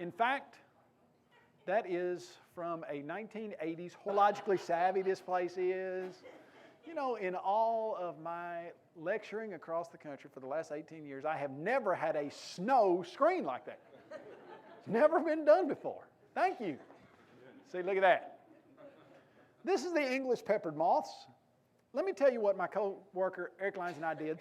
In fact, that is from a 1980s, horologically savvy this place is. You know, in all of my lecturing across the country for the last 18 years, I have never had a snow screen like that. It's never been done before. Thank you. See, look at that. This is the English peppered moths. Let me tell you what my co-worker Eric Lyons and I did.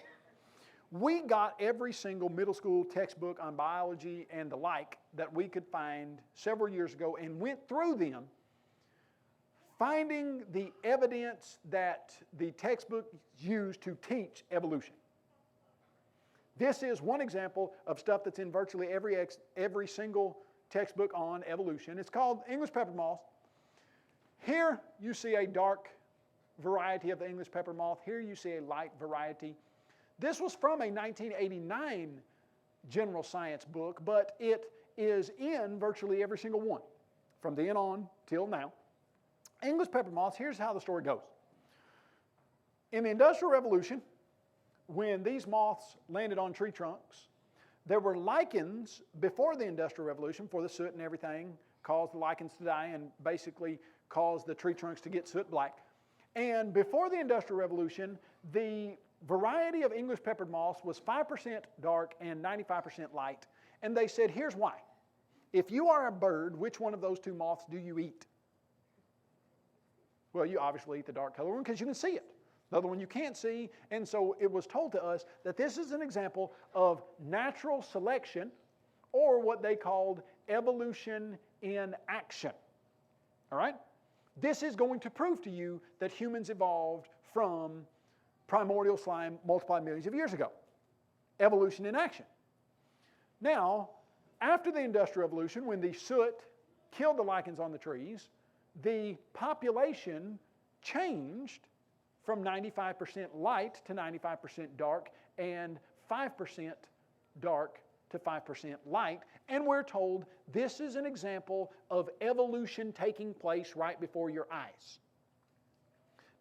We got every single middle school textbook on biology and the like that we could find several years ago and went through them, finding the evidence that the textbook used to teach evolution. This is one example of stuff that's in virtually every single textbook on evolution. It's called English peppered moths. Here you see a dark variety of the English peppered moth. Here you see a light variety. This was from a 1989 general science book, but it is in virtually every single one from then on till now. English peppered moths, here's how the story goes. In the Industrial Revolution, when these moths landed on tree trunks, there were lichens before the Industrial Revolution, for the soot and everything caused the lichens to die and basically caused the tree trunks to get soot black. And before the Industrial Revolution, the variety of English peppered moths was 5% dark and 95% light. And they said, here's why. If you are a bird, which one of those two moths do you eat? Well, you obviously eat the dark color one because you can see it. The other one you can't see. And so it was told to us that this is an example of natural selection, or what they called evolution in action. All right? This is going to prove to you that humans evolved from primordial slime multiplied millions of years ago. Evolution in action. Now, after the Industrial Revolution, when the soot killed the lichens on the trees, the population changed from 95% light to 95% dark and 5% dark to 5% light. And we're told this is an example of evolution taking place right before your eyes.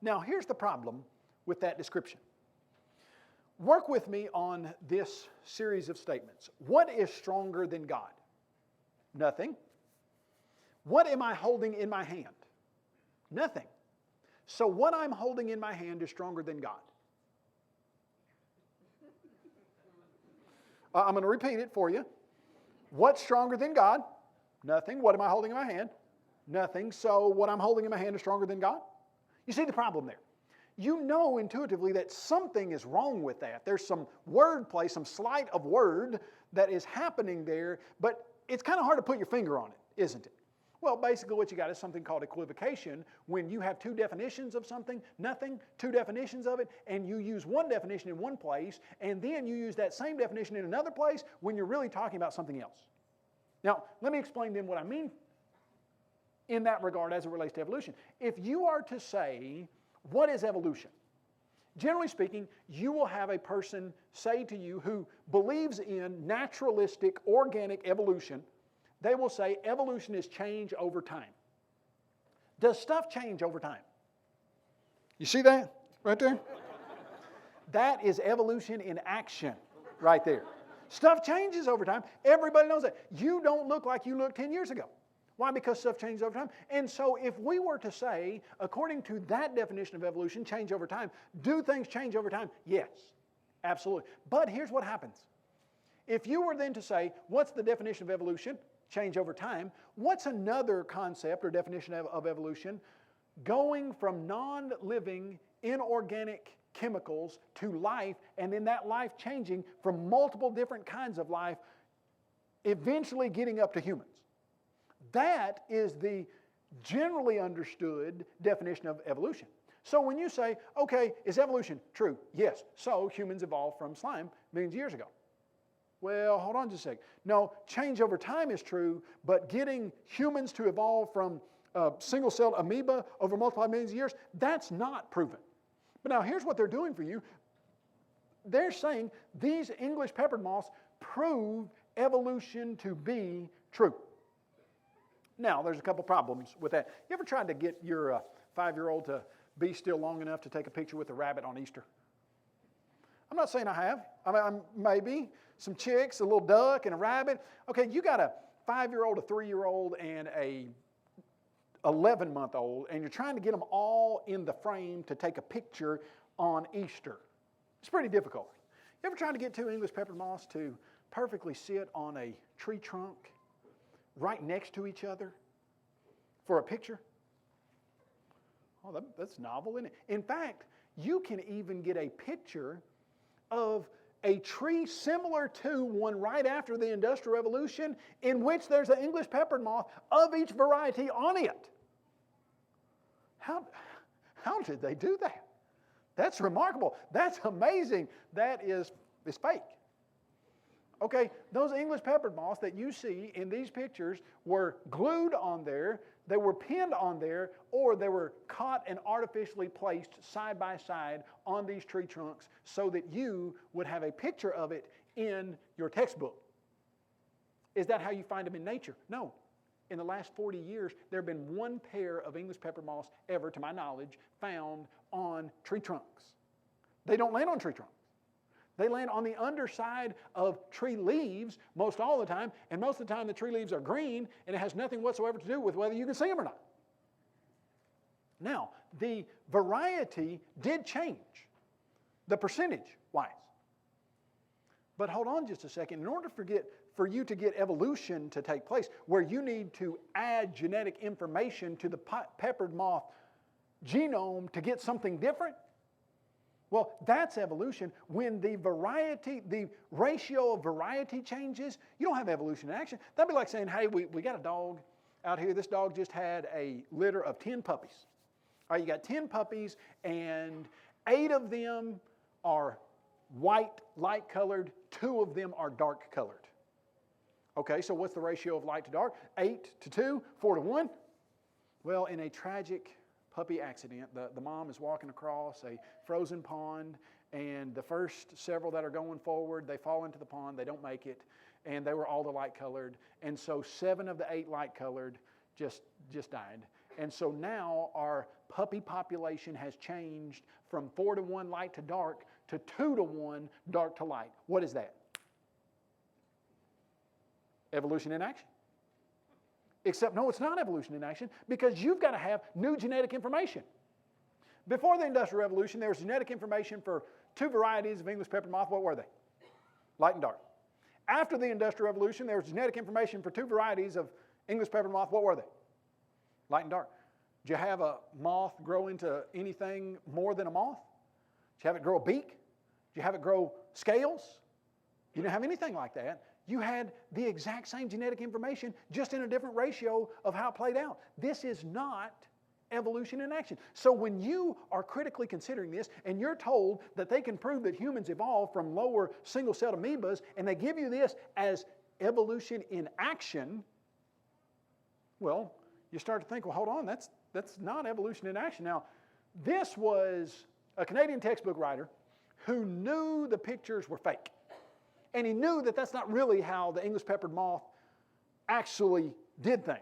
Now, here's the problem with that description. Work with me on this series of statements. What is stronger than God? Nothing. What am I holding in my hand? Nothing. So what I'm holding in my hand is stronger than God. I'm going to repeat it for you. What's stronger than God? Nothing. What am I holding in my hand? Nothing. So what I'm holding in my hand is stronger than God? You see the problem there. You know intuitively that something is wrong with that. There's some wordplay, some sleight of word that is happening there, but it's kind of hard to put your finger on it, isn't it? Well, basically what you got is something called equivocation. When you have two definitions of something, nothing, two definitions of it, and you use one definition in one place, and then you use that same definition in another place when you're really talking about something else. Now, let me explain then what I mean in that regard as it relates to evolution. If you are to say, what is evolution? Generally speaking, you will have a person say to you who believes in naturalistic, organic evolution. They will say evolution is change over time. Does stuff change over time? You see that right there? That is evolution in action right there. Stuff changes over time. Everybody knows that. You don't look like you looked 10 years ago. Why? Because stuff changes over time. And so if we were to say, according to that definition of evolution, change over time, do things change over time? Yes, absolutely. But here's what happens. If you were then to say, what's the definition of evolution? Change over time. What's another concept or definition of evolution? Going from non-living, inorganic chemicals to life, and then that life changing from multiple different kinds of life, eventually getting up to humans. That is the generally understood definition of evolution. So when you say, okay, is evolution true? Yes. So humans evolved from slime millions of years ago. Well, hold on just a second. No, change over time is true, but getting humans to evolve from single-celled amoeba over multiple millions of years, that's not proven. But now here's what they're doing for you. They're saying these English peppered moths prove evolution to be true. Now, there's a couple problems with that. You ever tried to get your 5-year-old to be still long enough to take a picture with a rabbit on Easter? I'm not saying I have. Maybe some chicks, a little duck, and a rabbit. Okay, you got a 5-year-old, a 3-year-old, and a 11-month-old, and you're trying to get them all in the frame to take a picture on Easter. It's pretty difficult. You ever tried to get 2 English peppered moths to perfectly sit on a tree trunk right next to each other for a picture? Oh, that's novel, isn't it? In fact, you can even get a picture of a tree similar to one right after the Industrial Revolution in which there's an English peppered moth of each variety on it. How did they do that? That's remarkable. That's amazing. That is fake. Okay, those English peppered moths that you see in these pictures were glued on there, they were pinned on there, or they were caught and artificially placed side by side on these tree trunks so that you would have a picture of it in your textbook. Is that how you find them in nature? No. In the last 40 years, there have been 1 pair of English peppered moths ever, to my knowledge, found on tree trunks. They don't land on tree trunks. They land on the underside of tree leaves most all the time, and most of the time the tree leaves are green, and it has nothing whatsoever to do with whether you can see them or not. Now, the variety did change, the percentage-wise. But hold on just a second. In order for you to get evolution to take place, where you need to add genetic information to the peppered moth genome to get something different, well, that's evolution. When the ratio of variety changes, you don't have evolution in action. That'd be like saying, hey, we got a dog out here. This dog just had a litter of 10 puppies. All right, you got 10 puppies, and 8 of them are white, light-colored. 2 of them are dark-colored. Okay, so what's the ratio of light to dark? 8 to 2, 4 to 1. Well, in a tragic puppy accident, the mom is walking across a frozen pond, and the first several that are going forward, they fall into the pond, they don't make it, and they were all the light-colored, and so 7 of the 8 light-colored just died. And so now our puppy population has changed from 4 to 1 light to dark to 2 to 1 dark to light. What is that? Evolution in action. Except, no, it's not evolution in action, because you've got to have new genetic information. Before the Industrial Revolution, there was genetic information for 2 varieties of English peppered moth. What were they? Light and dark. After the Industrial Revolution, there was genetic information for 2 varieties of English peppered moth. What were they? Light and dark. Did you have a moth grow into anything more than a moth? Did you have it grow a beak? Did you have it grow scales? You didn't have anything like that. You had the exact same genetic information, just in a different ratio of how it played out. This is not evolution in action. So when you are critically considering this, and you're told that they can prove that humans evolved from lower single-celled amoebas, and they give you this as evolution in action, well, you start to think, well, hold on, that's not evolution in action. Now, this was a Canadian textbook writer who knew the pictures were fake. And he knew that that's not really how the English peppered moth actually did things.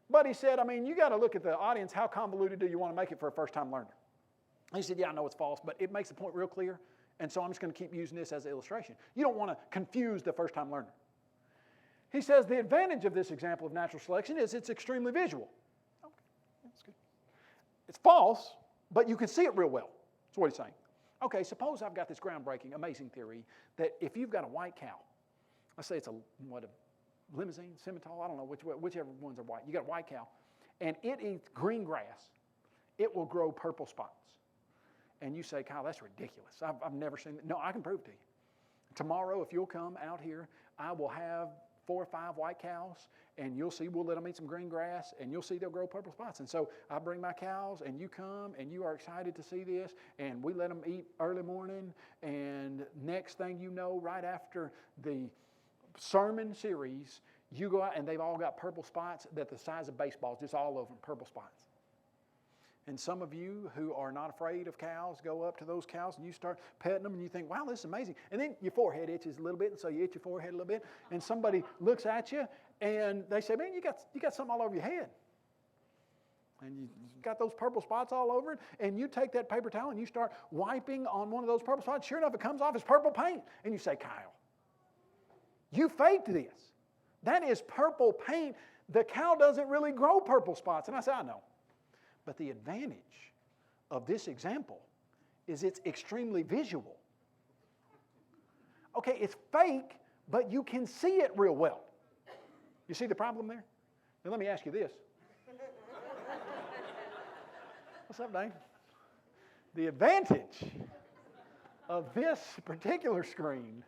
But he said, I mean, you got to look at the audience. How convoluted do you want to make it for a first-time learner? And he said, yeah, I know it's false, but it makes the point real clear, and so I'm just going to keep using this as an illustration. You don't want to confuse the first-time learner. He says the advantage of this example of natural selection is it's extremely visual. Okay, that's good. It's false, but you can see it real well. That's what he's saying. Okay, suppose I've got this groundbreaking, amazing theory that if you've got a white cow, let's say it's a limousine, Simmental, I don't know, whichever ones are white. You got a white cow, and it eats green grass. It will grow purple spots. And you say, Kyle, that's ridiculous. I've never seen that. No, I can prove it to you. Tomorrow, if you'll come out here, I will have 4 or 5 white cows, and you'll see, we'll let them eat some green grass, and you'll see they'll grow purple spots. And so I bring my cows, and you come, and you are excited to see this, and we let them eat early morning, and next thing you know, right after the sermon series, you go out, and they've all got purple spots that the size of baseballs, just all over them, purple spots. And some of you who are not afraid of cows go up to those cows and you start petting them and you think, wow, this is amazing. And then your forehead itches a little bit, and so you itch your forehead a little bit, and somebody looks at you and they say, man, you got something all over your head. And you got those purple spots all over it, and you take that paper towel and you start wiping on one of those purple spots. Sure enough, it comes off as purple paint. And you say, Kyle, you faked this. That is purple paint. The cow doesn't really grow purple spots. And I say, I know. But the advantage of this example is it's extremely visual. Okay, it's fake, but you can see it real well. You see the problem there? Now let me ask you this. What's up, Dane? The advantage of this particular screen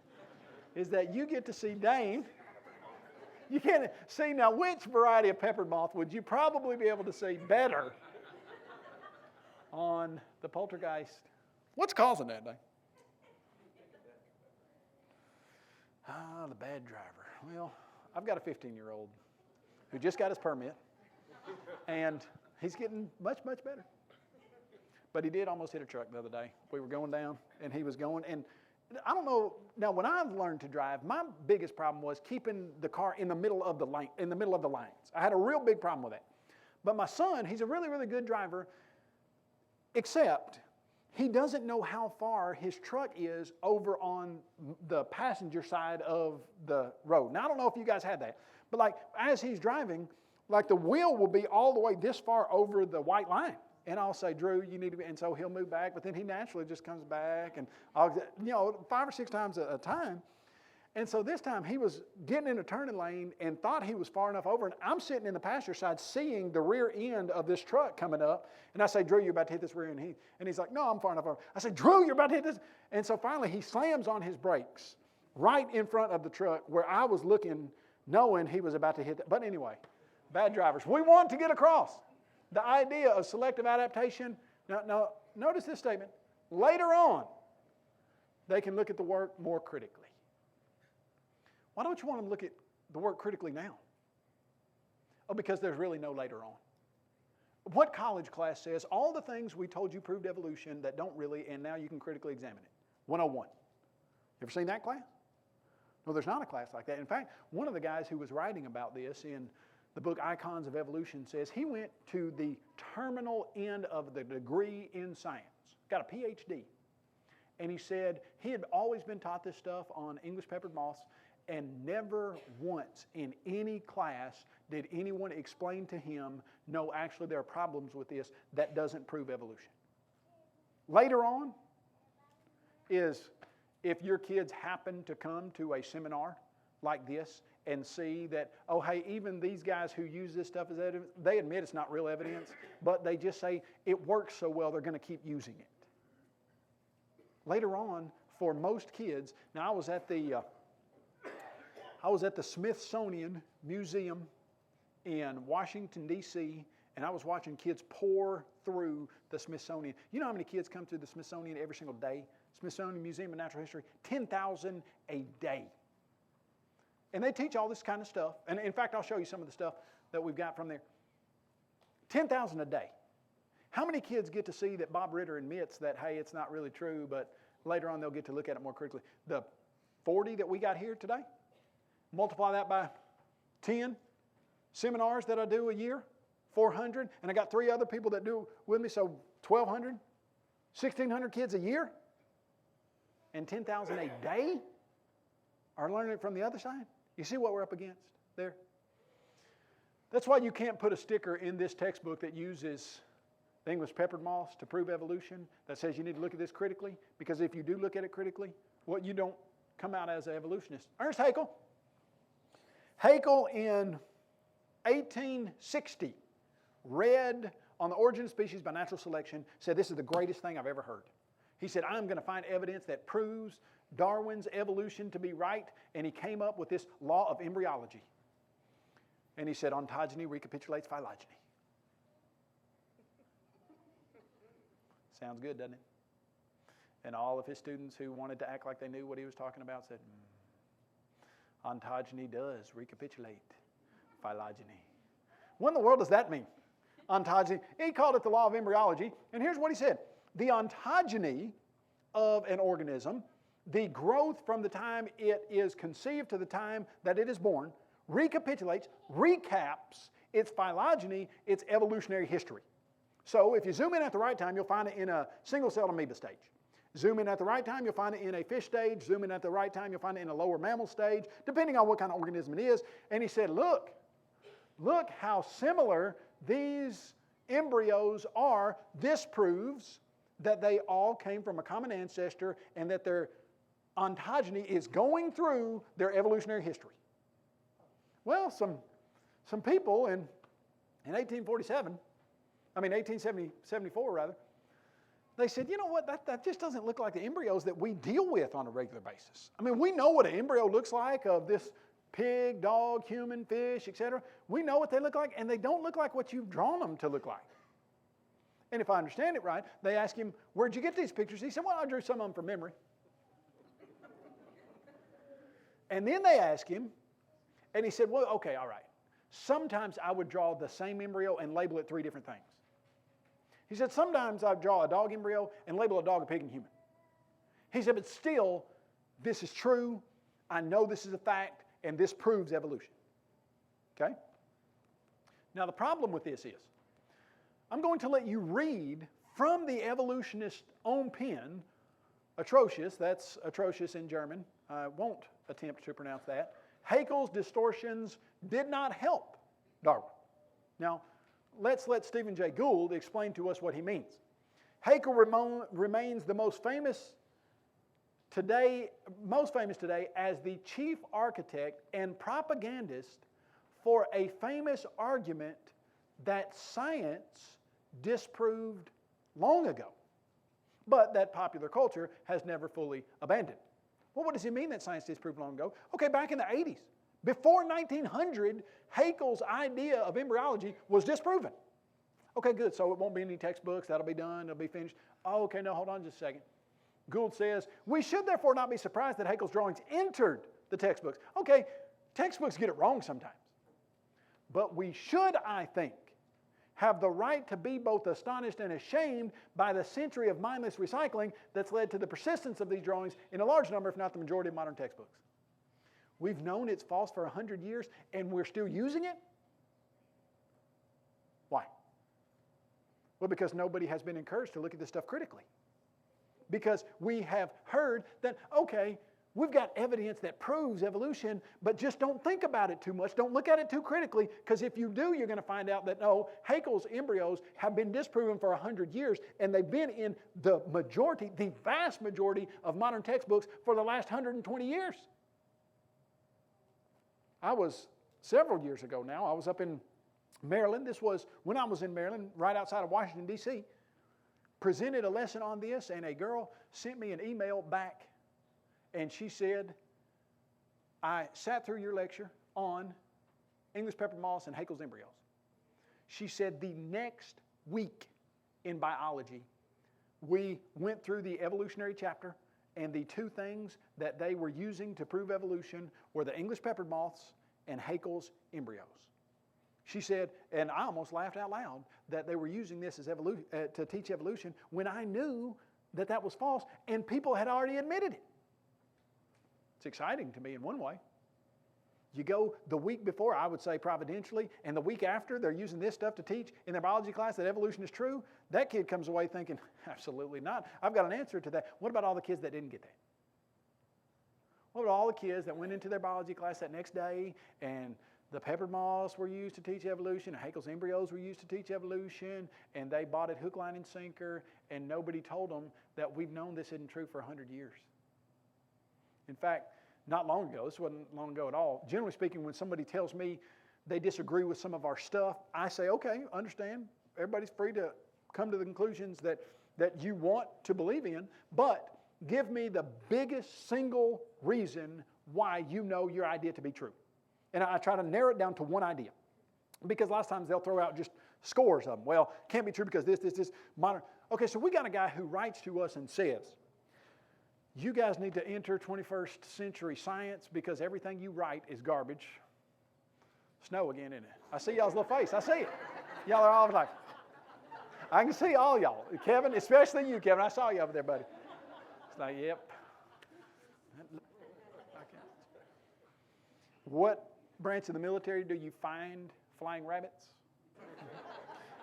is that you get to see Dane. You can't see now which variety of peppered moth would you probably be able to see better on the poltergeist? What's causing that, Dane? The bad driver. Well, I've got a 15-year-old who just got his permit, and he's getting much, much better. But he did almost hit a truck the other day. We were going down, and he was going, and I don't know, now when I learned to drive, my biggest problem was keeping the car in the middle of the lane, in the middle of the lanes. I had a real big problem with that. But my son, he's a really, really good driver, except he doesn't know how far his truck is over on the passenger side of the road. Now, I don't know if you guys had that, but like as he's driving, like the wheel will be all the way this far over the white line. And I'll say, Drew, you need to be, and so he'll move back, but then he naturally just comes back, and I'll, 5 or 6 times a time. And so this time he was getting in a turning lane and thought he was far enough over, and I'm sitting in the passenger side seeing the rear end of this truck coming up, and I say, Drew, you're about to hit this rear end. And he's like, no, I'm far enough over. I say, Drew, you're about to hit this. And so finally he slams on his brakes right in front of the truck where I was looking, knowing he was about to hit that. But anyway, bad drivers. We want to get across the idea of selective adaptation. Now, notice this statement. Later on, they can look at the work more critically. Why don't you want them to look at the work critically now? Oh, because there's really no later on. What college class says all the things we told you proved evolution that don't really, and now you can critically examine it? 101. You ever seen that class? No, there's not a class like that. In fact, one of the guys who was writing about this in the book Icons of Evolution says he went to the terminal end of the degree in science, got a PhD. And he said he had always been taught this stuff on English peppered moths, and never once in any class did anyone explain to him, no, actually there are problems with this. That doesn't prove evolution. Later on is if your kids happen to come to a seminar like this and see that, oh, hey, even these guys who use this stuff as evidence, they admit it's not real evidence, but they just say it works so well they're going to keep using it. Later on, for most kids, now I was at the Smithsonian Museum in Washington, D.C., and I was watching kids pour through the Smithsonian. You know how many kids come to the Smithsonian every single day? Smithsonian Museum of Natural History, 10,000 a day. And they teach all this kind of stuff. And in fact, I'll show you some of the stuff that we've got from there. 10,000 a day. How many kids get to see that Bob Ritter admits that, hey, it's not really true, but later on they'll get to look at it more critically? The 40 that we got here today, multiply that by 10 seminars that I do a year, 400, and I got 3 other people that do with me, so 1,200, 1,600 kids a year, and 10,000 a day are learning it from the other side. You see what we're up against there? That's why you can't put a sticker in this textbook that uses the English peppered moths to prove evolution that says you need to look at this critically, because if you do look at it critically, well, you don't come out as an evolutionist. Ernst Haeckel. Haeckel in 1860 read On the Origin of Species by Natural Selection, said this is the greatest thing I've ever heard. He said, I'm going to find evidence that proves Darwin's evolution to be right, and he came up with this law of embryology. And he said, ontogeny recapitulates phylogeny. Sounds good, doesn't it? And all of his students who wanted to act like they knew what he was talking about said, ontogeny does recapitulate phylogeny. What in the world does that mean? Ontogeny. He called it the law of embryology. And here's what he said. The ontogeny of an organism, the growth from the time it is conceived to the time that it is born, recapitulates, recaps It's phylogeny, it's evolutionary history. So if you zoom in at the right time, you'll find it in a single-celled amoeba stage. Zoom in at the right time, you'll find it in a fish stage. Zoom in at the right time, you'll find it in a lower mammal stage, depending on what kind of organism it is. And he said, look how similar these embryos are. This proves that they all came from a common ancestor and that their ontogeny is going through their evolutionary history. Well, some people in 1874 rather, they said, you know what, that just doesn't look like the embryos that we deal with on a regular basis. I mean, we know what an embryo looks like of this pig, dog, human, fish, etc. We know what they look like, and they don't look like what you've drawn them to look like. And if I understand it right, they asked him, where'd you get these pictures? He said, well, I drew some of them from memory. And then they asked him, and he said, well, okay, all right. Sometimes I would draw the same embryo and label it 3 different things. He said, sometimes I'd draw a dog embryo and label a dog, a pig, and human. He said, but still, this is true. I know this is a fact, and this proves evolution. Okay? Now, the problem with this is, I'm going to let you read from the evolutionist's own pen, atrocious, that's atrocious in German. I won't attempt to pronounce that. Haeckel's distortions did not help Darwin. Now, let's let Stephen Jay Gould explain to us what he means. Haeckel remains the most famous today as the chief architect and propagandist for a famous argument that science disproved long ago, but that popular culture has never fully abandoned. Well, what does he mean that science disproved long ago? Okay, back in the 80s. Before 1900, Haeckel's idea of embryology was disproven. Okay, good, so it won't be any textbooks, that'll be done, it'll be finished. Oh, okay, no, hold on just a second. Gould says, we should therefore not be surprised that Haeckel's drawings entered the textbooks. Okay, textbooks get it wrong sometimes. But we should, I think, have the right to be both astonished and ashamed by the century of mindless recycling that's led to the persistence of these drawings in a large number, if not the majority of modern textbooks. We've known it's false for 100 years, and we're still using it? Why? Well, because nobody has been encouraged to look at this stuff critically. Because we have heard that, okay, we've got evidence that proves evolution, but just don't think about it too much. Don't look at it too critically, because if you do, you're going to find out that, no, Haeckel's embryos have been disproven for 100 years, and they've been in the majority, the vast majority of modern textbooks for the last 120 years. I was, several years ago now, I was up in Maryland. This was when I was in Maryland, right outside of Washington, D.C., presented a lesson on this, and a girl sent me an email back. And she said, I sat through your lecture on English peppered moths and Haeckel's embryos. She said the next week in biology, we went through the evolutionary chapter, and the 2 things that they were using to prove evolution were the English peppered moths and Haeckel's embryos. She said, and I almost laughed out loud, that they were using this as to teach evolution when I knew that that was false, and people had already admitted it. It's exciting to me in one way. You go the week before, I would say providentially, and the week after they're using this stuff to teach in their biology class that evolution is true. That kid comes away thinking, absolutely not. I've got an answer to that. What about all the kids that didn't get that? What about all the kids that went into their biology class that next day and the peppered moths were used to teach evolution, and Haeckel's embryos were used to teach evolution, and they bought it hook, line, and sinker, and nobody told them that we've known this isn't true for 100 years. In fact, not long ago, this wasn't long ago at all, generally speaking, when somebody tells me they disagree with some of our stuff, I say, okay, understand. Everybody's free to come to the conclusions that you want to believe in, but give me the biggest single reason why you know your idea to be true. And I try to narrow it down to one idea. Because a lot of times they'll throw out just scores of them. Well, can't be true because this, modern. Okay, so we got a guy who writes to us and says, you guys need to enter 21st century science because everything you write is garbage. Snow again, isn't it? I see y'all's little face. I see it. Y'all are all like, I can see all y'all. Kevin, especially you, Kevin. I saw you over there, buddy. It's like, yep. What branch of the military do you find flying rabbits.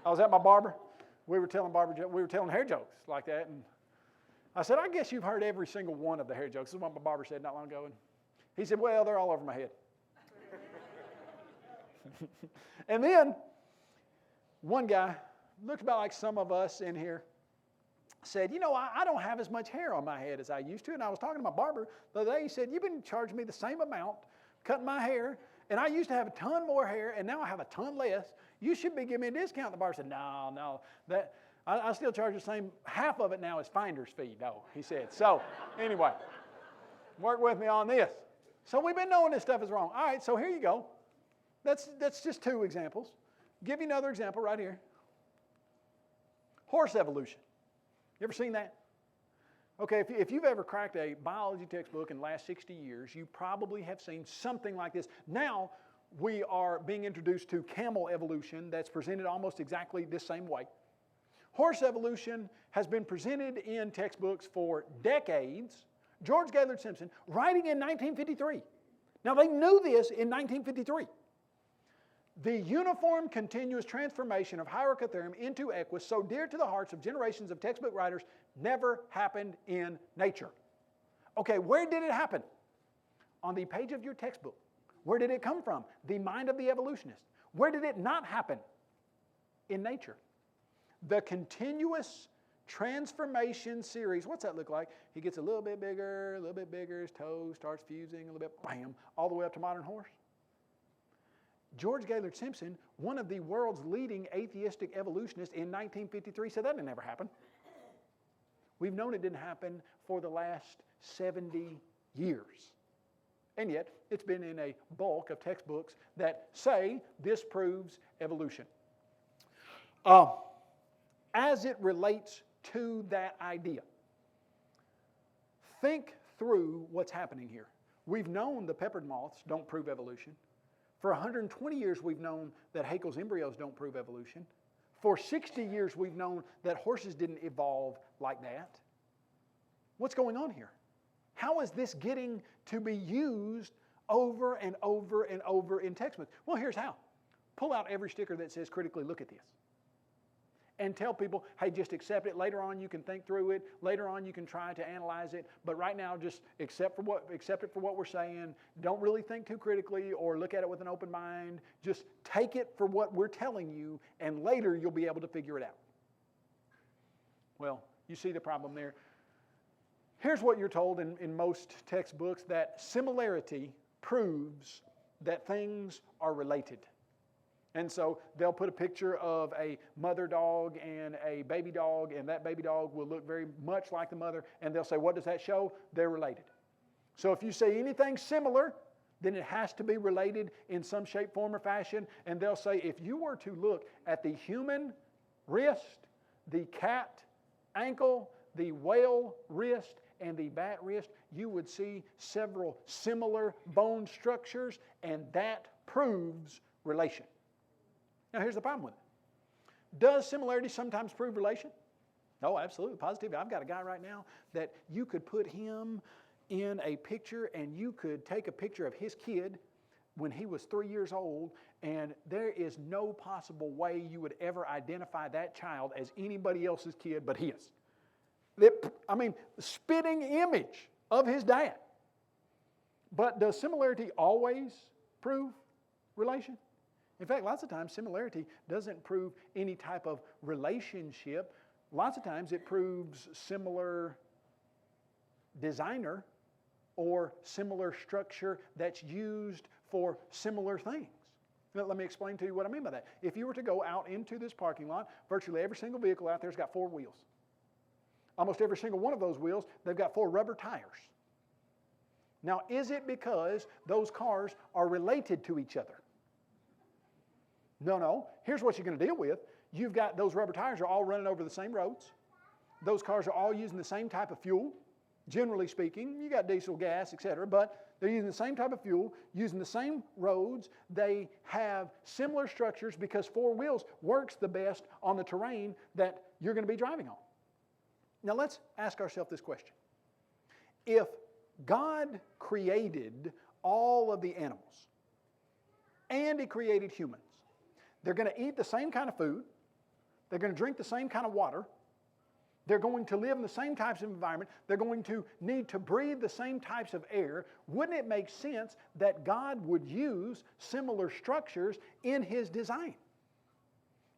I was at my barber. We were telling hair jokes like that, and I said, I guess you've heard every single one of the hair jokes. This is what my barber said not long ago. And he said, well, they're all over my head. And then one guy, looked about like some of us in here, said, I don't have as much hair on my head as I used to. And I was talking to my barber the other day. He said, you've been charging me the same amount, cutting my hair, and I used to have a ton more hair, and now I have a ton less. You should be giving me a discount. The barber said, no, I still charge the same. Half of it now is finder's fee. No, he said. So anyway, work with me on this. So we've been knowing this stuff is wrong. All right, so here you go. That's just two examples. Give you another example right here. Horse evolution. You ever seen that? Okay, if you've ever cracked a biology textbook in the last 60 years, you probably have seen something like this. Now we are being introduced to camel evolution that's presented almost exactly the same way. Horse evolution has been presented in textbooks for decades. George Gaylord Simpson, writing in 1953. Now they knew this in 1953. The uniform continuous transformation of Hierarchotherm into Equus, so dear to the hearts of generations of textbook writers, never happened in nature. Okay, where did it happen? On the page of your textbook. Where did it come from? The mind of the evolutionist. Where did it not happen? In nature. The continuous transformation series, what's that look like? He gets a little bit bigger, his toes starts fusing, a little bit, bam, all the way up to modern horse. George Gaylord Simpson, one of the world's leading atheistic evolutionists in 1953, said that didn't ever happen. We've known it didn't happen for the last 70 years. And yet, it's been in a bulk of textbooks that say this proves evolution. As it relates to that idea, think through what's happening here. We've known the peppered moths don't prove evolution. For 120 years, we've known that Haeckel's embryos don't prove evolution. For 60 years, we've known that horses didn't evolve like that. What's going on here? How is this getting to be used over and over and over in textbooks? Well, here's how. Pull out every sticker that says critically look at this. And tell people, hey, just accept it. Later on, you can think through it. Later on, you can try to analyze it. But right now, just accept it for what we're saying. Don't really think too critically or look at it with an open mind. Just take it for what we're telling you, and later you'll be able to figure it out. Well, you see the problem there. Here's what you're told in most textbooks, that similarity proves that things are related. And so they'll put a picture of a mother dog and a baby dog, and that baby dog will look very much like the mother, and they'll say, what does that show? They're related. So if you say anything similar, then it has to be related in some shape, form, or fashion. And they'll say, if you were to look at the human wrist, the cat ankle, the whale wrist, and the bat wrist, you would see several similar bone structures, and that proves relation. Now, here's the problem with it. Does similarity sometimes prove relation? No, absolutely, positively. I've got a guy right now that you could put him in a picture, and you could take a picture of his kid when he was 3 years old, and there is no possible way you would ever identify that child as anybody else's kid but his. Spitting image of his dad. But does similarity always prove relation? In fact, lots of times similarity doesn't prove any type of relationship. Lots of times it proves similar designer or similar structure that's used for similar things. Now, let me explain to you what I mean by that. If you were to go out into this parking lot, virtually every single vehicle out there has got 4 wheels. Almost every single one of those wheels, they've got 4 rubber tires. Now, is it because those cars are related to each other? No. Here's what you're going to deal with. You've got those rubber tires are all running over the same roads. Those cars are all using the same type of fuel. Generally speaking, you got diesel, gas, etc., but they're using the same type of fuel, using the same roads. They have similar structures because 4 wheels works the best on the terrain that you're going to be driving on. Now let's ask ourselves this question. If God created all of the animals and He created humans, They're going to eat the same kind of food. They're going to drink the same kind of water. They're going to live in the same types of environment. They're going to need to breathe the same types of air. Wouldn't it make sense that God would use similar structures in His design?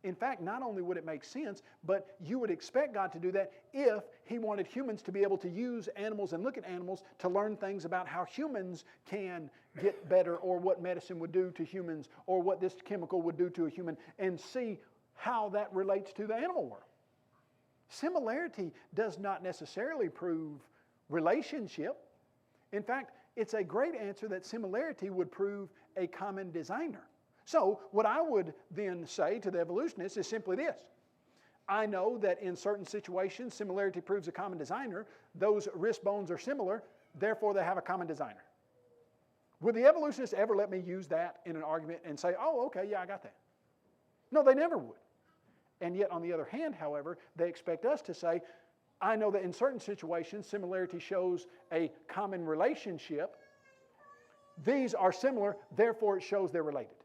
In fact, not only would it make sense, but you would expect God to do that if He wanted humans to be able to use animals and look at animals to learn things about how humans can get better, or what medicine would do to humans, or what this chemical would do to a human, and see how that relates to the animal world. Similarity does not necessarily prove relationship. In fact, it's a great answer that similarity would prove a common designer. So what I would then say to the evolutionists is simply this. I know that in certain situations, similarity proves a common designer. Those wrist bones are similar, therefore they have a common designer. Would the evolutionists ever let me use that in an argument and say, oh, okay, yeah, I got that? No, they never would. And yet, on the other hand, however, they expect us to say, I know that in certain situations, similarity shows a common relationship. These are similar, therefore it shows they're related.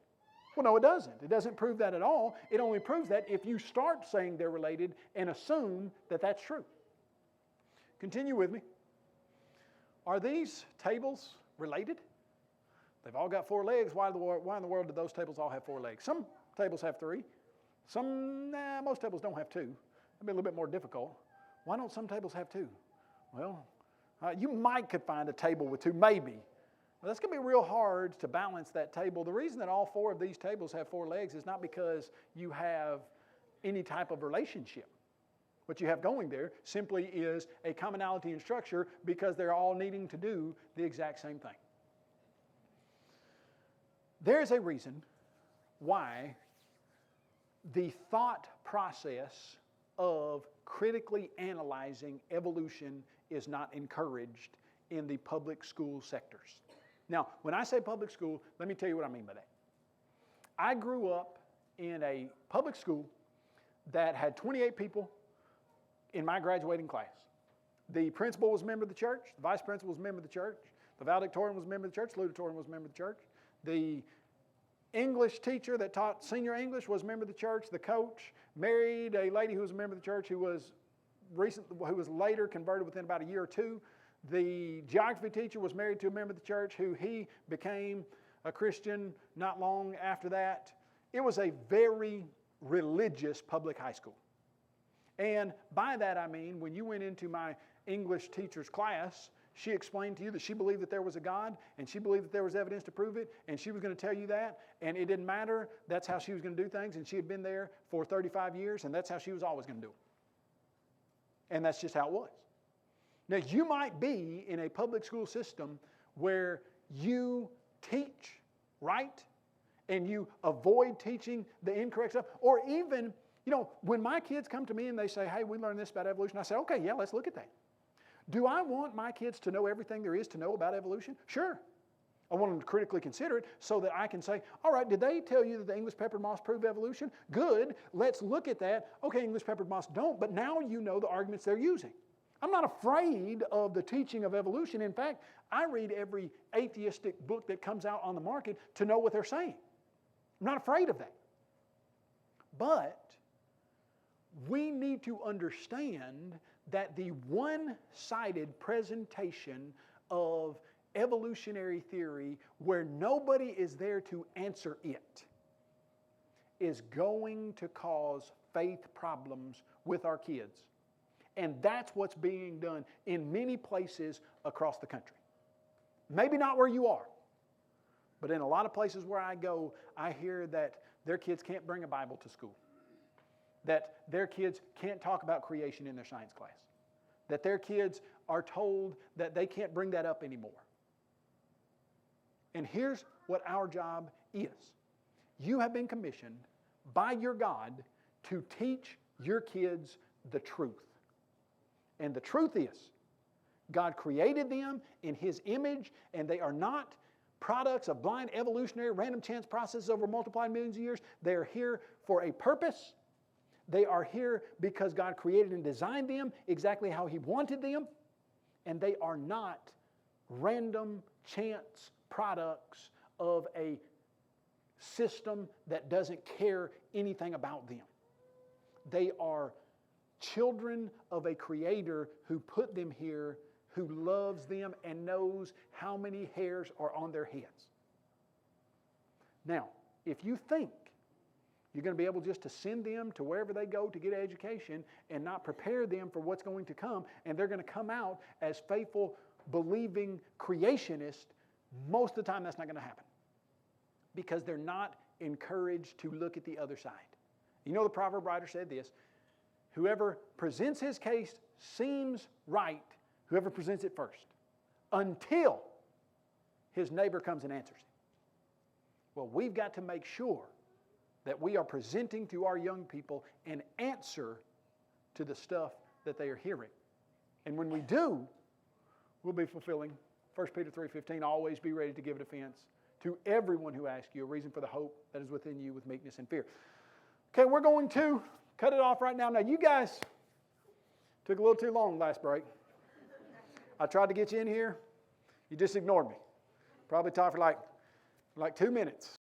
Well, no, it doesn't. It doesn't prove that at all. It only proves that if you start saying they're related and assume that that's true. Continue with me. Are these tables related? They've all got 4 legs. Why in the world do those tables all have 4 legs? Some tables have 3. Most tables don't have 2. That'd be a little bit more difficult. Why don't some tables have 2? Well, you could find a table with 2, maybe. Well, that's going to be real hard to balance that table. The reason that all 4 of these tables have 4 legs is not because you have any type of relationship. What you have going there simply is a commonality in structure because they're all needing to do the exact same thing. There's a reason why the thought process of critically analyzing evolution is not encouraged in the public school sectors. Now, when I say public school, let me tell you what I mean by that. I grew up in a public school that had 28 people in my graduating class. The principal was a member of the church. The vice principal was a member of the church. The valedictorian was a member of the church. The salutatorian was a member of the church. The English teacher that taught senior English was a member of the church. The coach married a lady who was a member of the church who was later converted within about a year or 2. The geography teacher was married to a member of the church who he became a Christian not long after that. It was a very religious public high school. And by that I mean, when you went into my English teacher's class, she explained to you that she believed that there was a God, and she believed that there was evidence to prove it, and she was going to tell you that, and it didn't matter. That's how she was going to do things, and she had been there for 35 years, and that's how she was always going to do it. And that's just how it was. Now, you might be in a public school system where you teach right, and you avoid teaching the incorrect stuff, or even, when my kids come to me and they say, hey, we learned this about evolution, I say, okay, yeah, let's look at that. Do I want my kids to know everything there is to know about evolution? Sure. I want them to critically consider it so that I can say, all right, did they tell you that the English peppered moss prove evolution? Good, let's look at that. Okay, English peppered moss don't, but now you know the arguments they're using. I'm not afraid of the teaching of evolution. In fact, I read every atheistic book that comes out on the market to know what they're saying. I'm not afraid of that. But we need to understand that the one-sided presentation of evolutionary theory where nobody is there to answer it is going to cause faith problems with our kids. And that's what's being done in many places across the country. Maybe not where you are, but in a lot of places where I go, I hear that their kids can't bring a Bible to school, that their kids can't talk about creation in their science class, that their kids are told that they can't bring that up anymore. And here's what our job is. You have been commissioned by your God to teach your kids the truth. And the truth is, God created them in His image, and they are not products of blind evolutionary random chance processes over multiplied millions of years. They are here for a purpose. They are here because God created and designed them exactly how He wanted them, and they are not random chance products of a system that doesn't care anything about them. They are children of a Creator who put them here, who loves them and knows how many hairs are on their heads. Now, if you think you're going to be able just to send them to wherever they go to get an education and not prepare them for what's going to come, and they're going to come out as faithful, believing creationists, most of the time that's not going to happen. Because they're not encouraged to look at the other side. You know, the proverb writer said this: whoever presents his case seems right, whoever presents it first, until his neighbor comes and answers him. Well, we've got to make sure that we are presenting to our young people an answer to the stuff that they are hearing. And when we do, we'll be fulfilling 1 Peter 3:15, always be ready to give a defense to everyone who asks you a reason for the hope that is within you with meekness and fear. Okay, we're going to cut it off right now. Now, you guys took a little too long last break. I tried to get you in here. You just ignored me. Probably talked for like 2 minutes.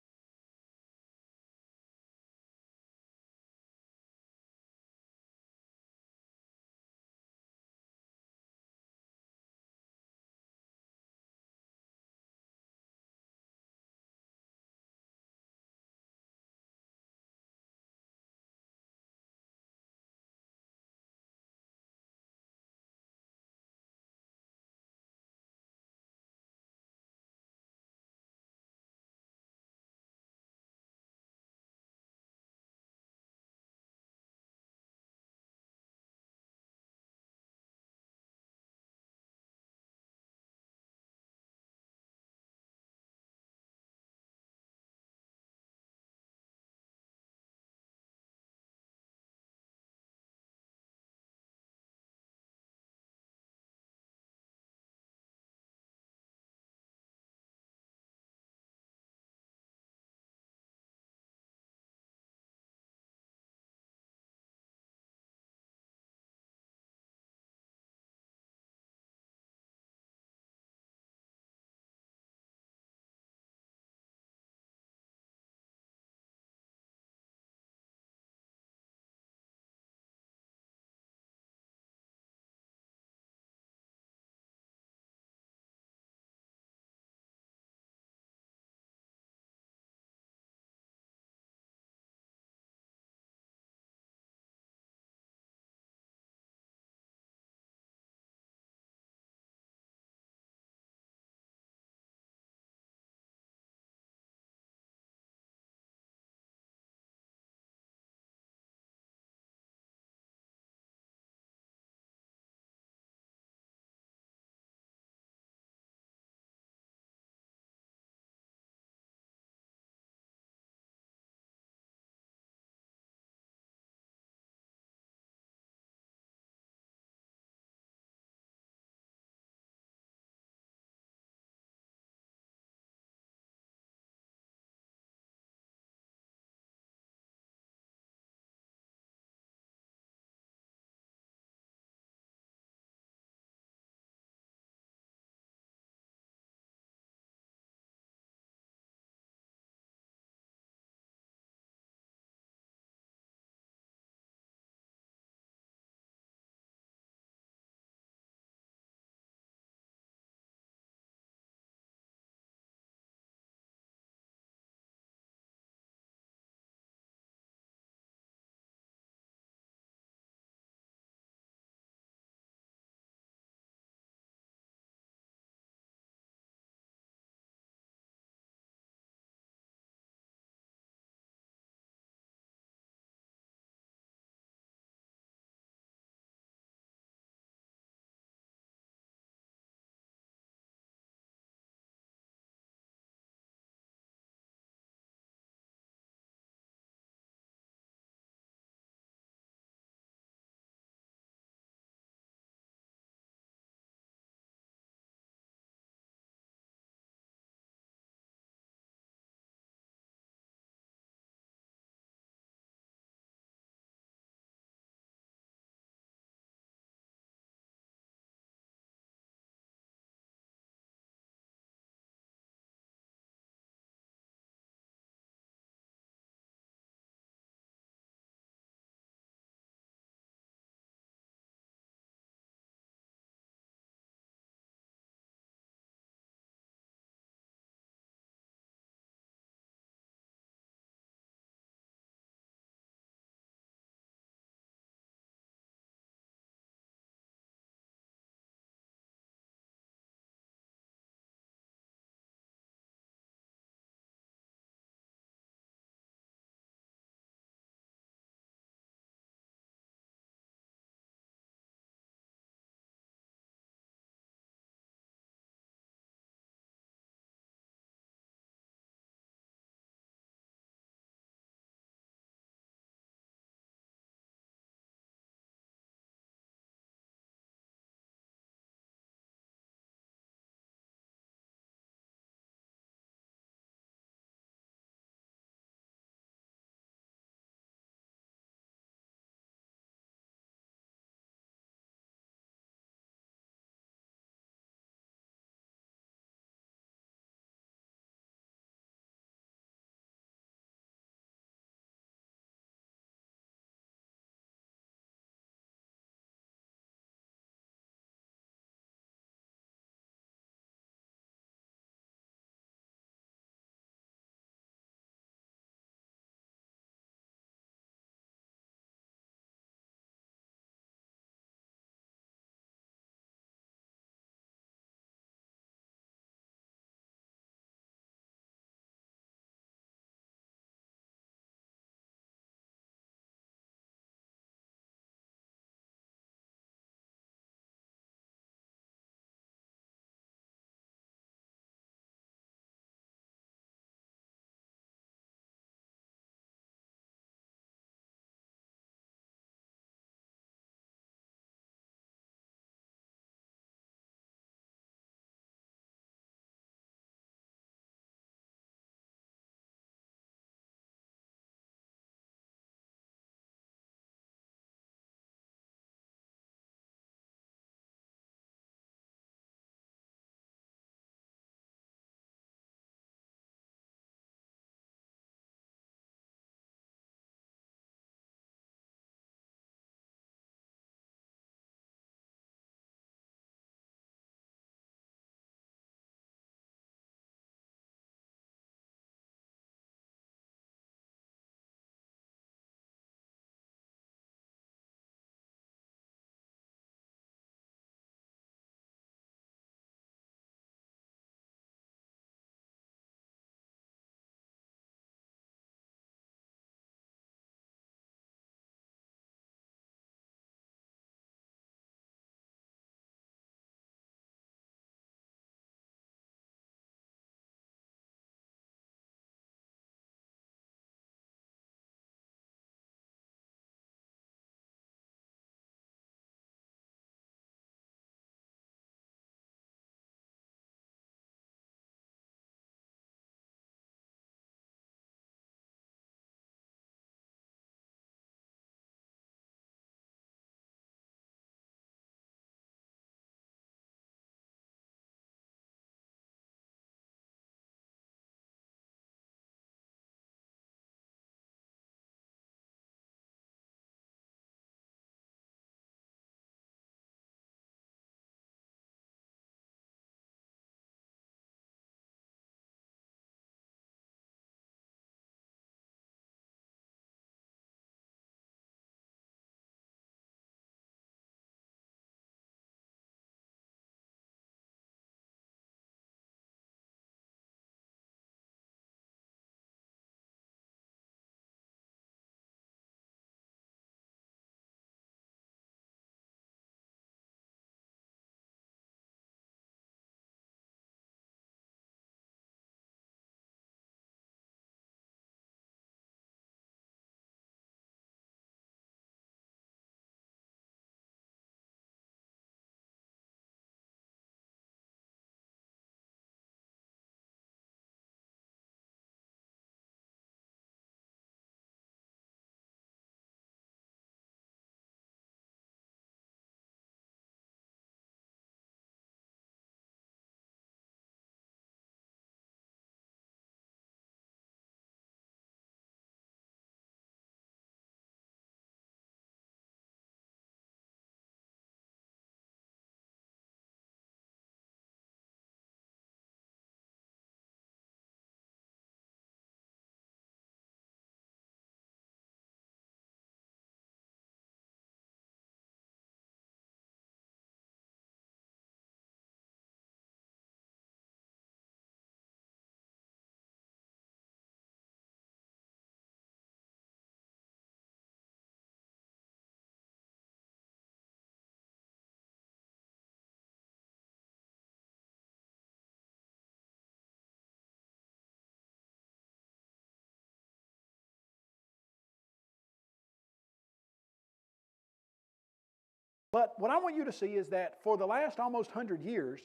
But what I want you to see is that for the last almost 100 years,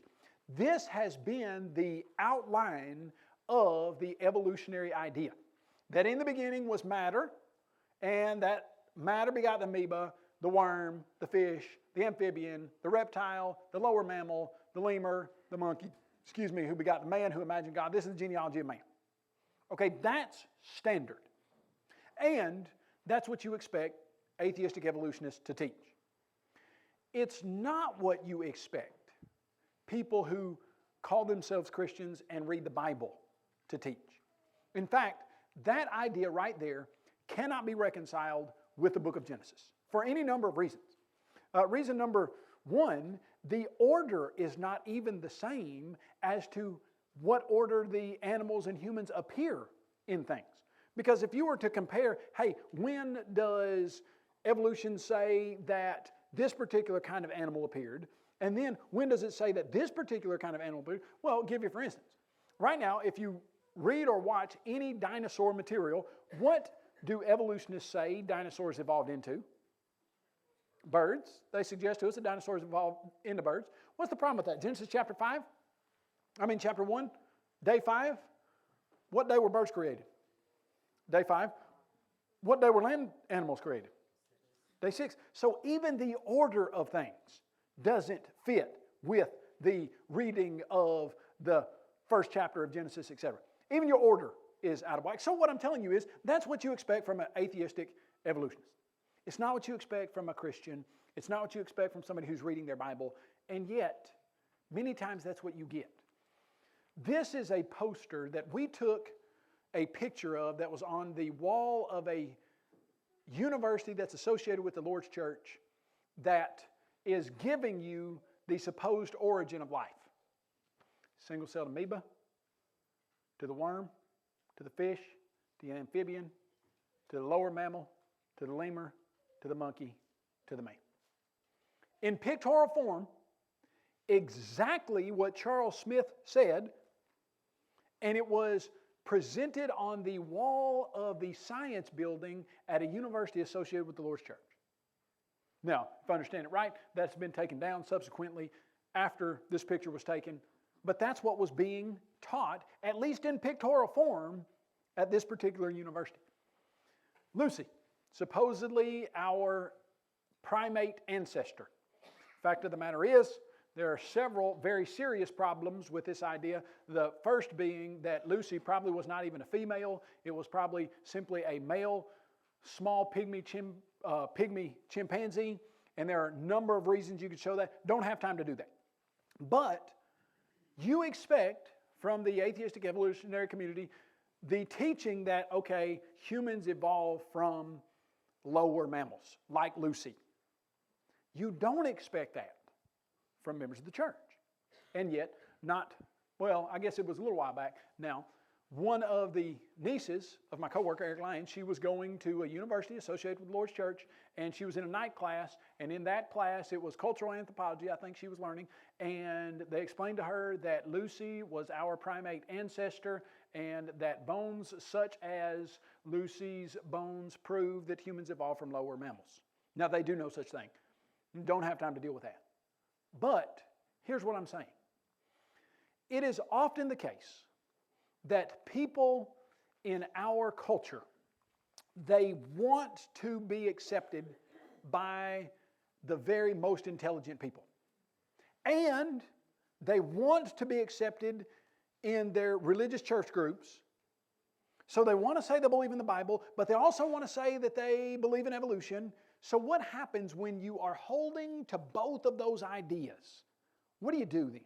this has been the outline of the evolutionary idea. That in the beginning was matter, and that matter begot the amoeba, the worm, the fish, the amphibian, the reptile, the lower mammal, the lemur, the monkey, who begot the man who imagined God. This is the genealogy of man. Okay, that's standard. And that's what you expect atheistic evolutionists to teach. It's not what you expect people who call themselves Christians and read the Bible to teach. In fact, that idea right there cannot be reconciled with the book of Genesis for any number of reasons. Reason number one, the order is not even the same as to what order the animals and humans appear in things. Because if you were to compare, hey, when does evolution say that this particular kind of animal appeared? And then when does it say that this particular kind of animal appeared? Well, I'll give you for instance. Right now, if you read or watch any dinosaur material, what do evolutionists say dinosaurs evolved into? Birds. They suggest to us that dinosaurs evolved into birds. What's the problem with that? Genesis chapter 1, day 5. What day were birds created? Day 5. What day were land animals created? Day 6. So even the order of things doesn't fit with the reading of the first chapter of Genesis, etc. Even your order is out of whack. So what I'm telling you is that's what you expect from an atheistic evolutionist. It's not what you expect from a Christian. It's not what you expect from somebody who's reading their Bible. And yet, many times that's what you get. This is a poster that we took a picture of that was on the wall of a university that's associated with the Lord's church that is giving you the supposed origin of life. Single-celled amoeba, to the worm, to the fish, to the amphibian, to the lower mammal, to the lemur, to the monkey, to the man. In pictorial form, exactly what Charles Smith said, and it was presented on the wall of the science building at a university associated with the Lord's church. Now, if I understand it right, that's been taken down subsequently after this picture was taken, but that's what was being taught, at least in pictorial form, at this particular university. Lucy, supposedly our primate ancestor. Fact of the matter is, there are several very serious problems with this idea. The first being that Lucy probably was not even a female. It was probably simply a male, small pygmy chimpanzee. And there are a number of reasons you could show that. Don't have time to do that. But you expect from the atheistic evolutionary community the teaching that, okay, humans evolved from lower mammals, like Lucy. You don't expect that from members of the church. And yet, I guess it was a little while back now, one of the nieces of my coworker, Eric Lyon, she was going to a university associated with the Lord's church, and she was in a night class, and in that class, it was cultural anthropology, I think she was learning, and they explained to her that Lucy was our primate ancestor, and that bones such as Lucy's bones prove that humans evolved from lower mammals. Now, they do no such thing. You don't have time to deal with that. But here's what I'm saying. It is often the case that people in our culture, they want to be accepted by the very most intelligent people. And they want to be accepted in their religious church groups. So they want to say they believe in the Bible, but they also want to say that they believe in evolution. So what happens when you are holding to both of those ideas? What do you do then?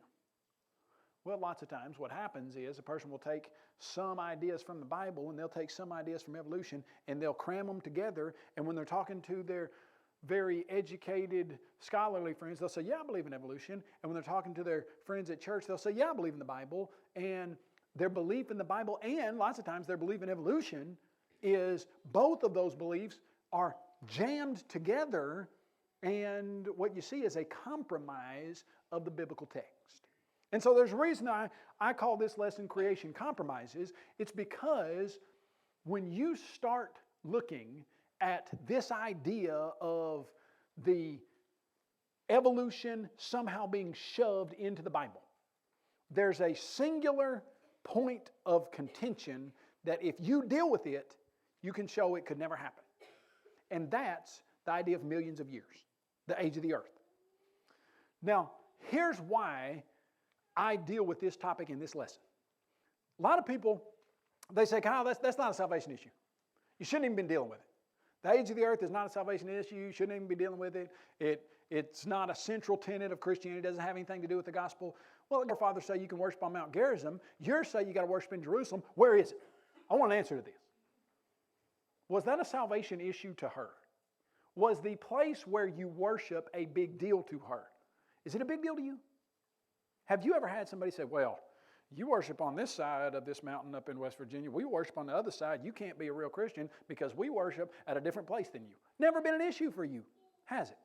Well, lots of times what happens is a person will take some ideas from the Bible and they'll take some ideas from evolution and they'll cram them together. And when they're talking to their very educated, scholarly friends, they'll say, yeah, I believe in evolution. And when they're talking to their friends at church, they'll say, yeah, I believe in the Bible. And their belief in the Bible and lots of times their belief in evolution is both of those beliefs are jammed together, and what you see is a compromise of the biblical text. And so there's a reason I call this lesson Creation Compromises. It's because when you start looking at this idea of the evolution somehow being shoved into the Bible. There's a singular point of contention that if you deal with it, you can show it could never happen. And that's the idea of millions of years, the age of the earth. Now, here's why I deal with this topic in this lesson. A lot of people, they say, Kyle, that's not a salvation issue. You shouldn't even be dealing with it. The age of the earth is not a salvation issue. You shouldn't even be dealing with it. It's not a central tenet of Christianity. It doesn't have anything to do with the gospel. Well, our fathers say you can worship on Mount Gerizim. Yours say you got to worship in Jerusalem. Where is it? I want an answer to this. Was that a salvation issue to her? Was the place where you worship a big deal to her? Is it a big deal to you? Have you ever had somebody say, well, you worship on this side of this mountain up in West Virginia. We worship on the other side. You can't be a real Christian because we worship at a different place than you. Never been an issue for you, has it?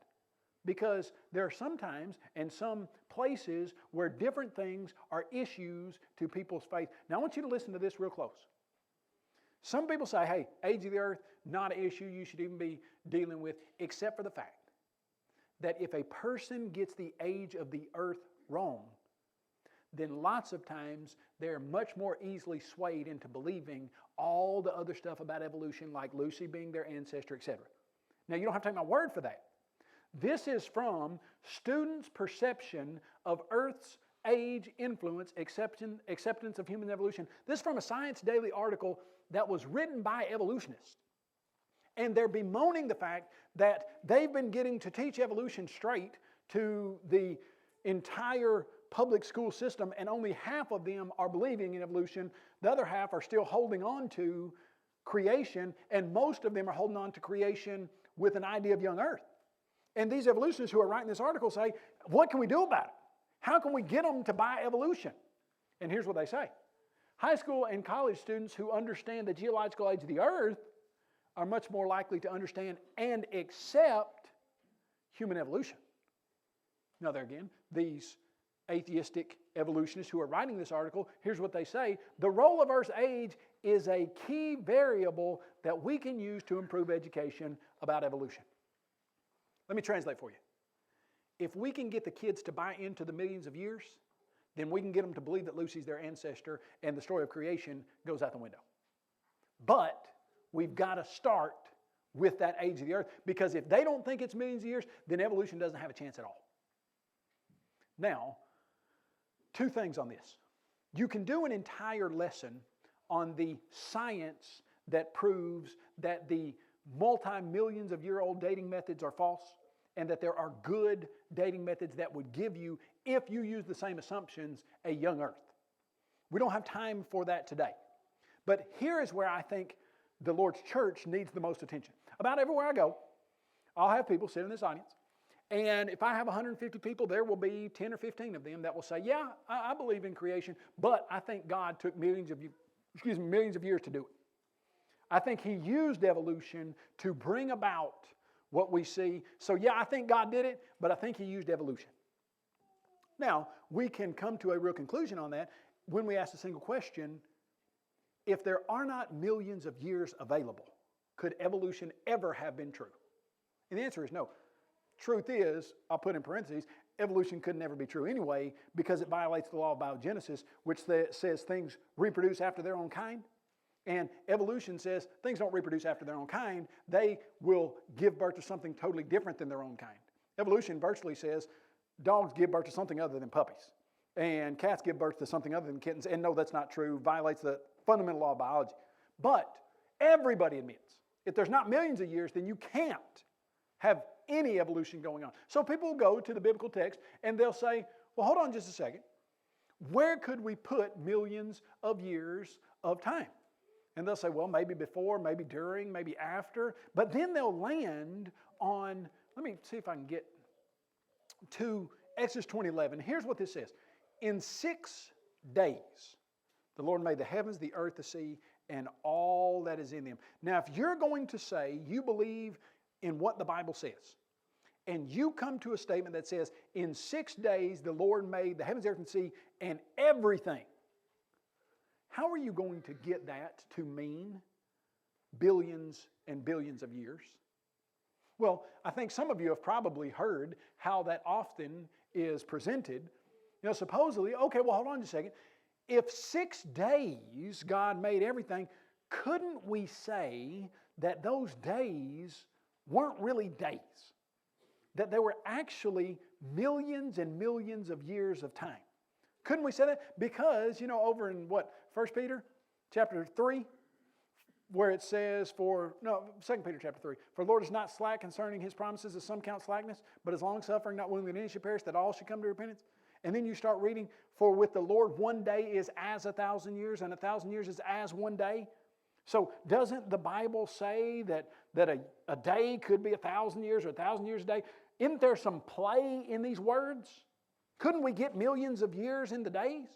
Because there are some times and some places where different things are issues to people's faith. Now, I want you to listen to this real close. Some people say, hey, age of the earth, not an issue you should even be dealing with, except for the fact that if a person gets the age of the earth wrong, then lots of times they're much more easily swayed into believing all the other stuff about evolution, like Lucy being their ancestor, etc. Now, you don't have to take my word for that. This is from students' perception of Earth's age, influence, acceptance of human evolution. This is from a Science Daily article that was written by evolutionists. And they're bemoaning the fact that they've been getting to teach evolution straight to the entire public school system, and only half of them are believing in evolution. The other half are still holding on to creation, and most of them are holding on to creation with an idea of young Earth. And these evolutionists who are writing this article say, what can we do about it? How can we get them to buy evolution? And here's what they say. High school and college students who understand the geological age of the earth are much more likely to understand and accept human evolution. Now there again, these atheistic evolutionists who are writing this article, here's what they say. The role of Earth's age is a key variable that we can use to improve education about evolution. Let me translate for you. If we can get the kids to buy into the millions of years, then we can get them to believe that Lucy's their ancestor and the story of creation goes out the window. But we've got to start with that age of the earth, because if they don't think it's millions of years, then evolution doesn't have a chance at all. Now, two things on this. You can do an entire lesson on the science that proves that the multi-millions of year old dating methods are false, and that there are good dating methods that would give you, if you use the same assumptions, a young earth. We don't have time for that today. But here is where I think the Lord's church needs the most attention. About everywhere I go, I'll have people sit in this audience, and if I have 150 people, there will be 10 or 15 of them that will say, yeah, I believe in creation, but I think God took millions of years to do it. I think He used evolution to bring about what we see. So yeah, I think God did it, but I think He used evolution. Now, we can come to a real conclusion on that when we ask a single question: if there are not millions of years available, could evolution ever have been true? And the answer is no. Truth is, I'll put in parentheses, evolution could never be true anyway, because it violates the law of biogenesis, which says things reproduce after their own kind. And evolution says things don't reproduce after their own kind. They will give birth to something totally different than their own kind. Evolution virtually says dogs give birth to something other than puppies, and cats give birth to something other than kittens. And no, that's not true. Violates the fundamental law of biology. But everybody admits, if there's not millions of years, then you can't have any evolution going on. So people will go to the biblical text and they'll say, well, hold on just a second. Where could we put millions of years of time? And they'll say, well, maybe before, maybe during, maybe after. But then they'll land on, let me see if I can get to Exodus 20:11. Here's what this says. In 6 days, the Lord made the heavens, the earth, the sea, and all that is in them. Now, if you're going to say you believe in what the Bible says, and you come to a statement that says, in 6 days the Lord made the heavens, the earth, and the sea, and everything, how are you going to get that to mean billions and billions of years? Well, I think some of you have probably heard how that often is presented. Supposedly, okay, well, hold on just a second. If 6 days God made everything, couldn't we say that those days weren't really days? That they were actually millions and millions of years of time. Couldn't we say that? Because, over in 1 Peter chapter 3, where it says 2 Peter chapter 3, for the Lord is not slack concerning his promises, as some count slackness, but is long-suffering, not willing that any should perish, that all should come to repentance. And then you start reading, for with the Lord 1 day is as 1,000 years, and 1,000 years is as 1 day. So doesn't the Bible say that a day could be 1,000 years or 1,000 years a day? Isn't there some play in these words? Couldn't we get millions of years in the days?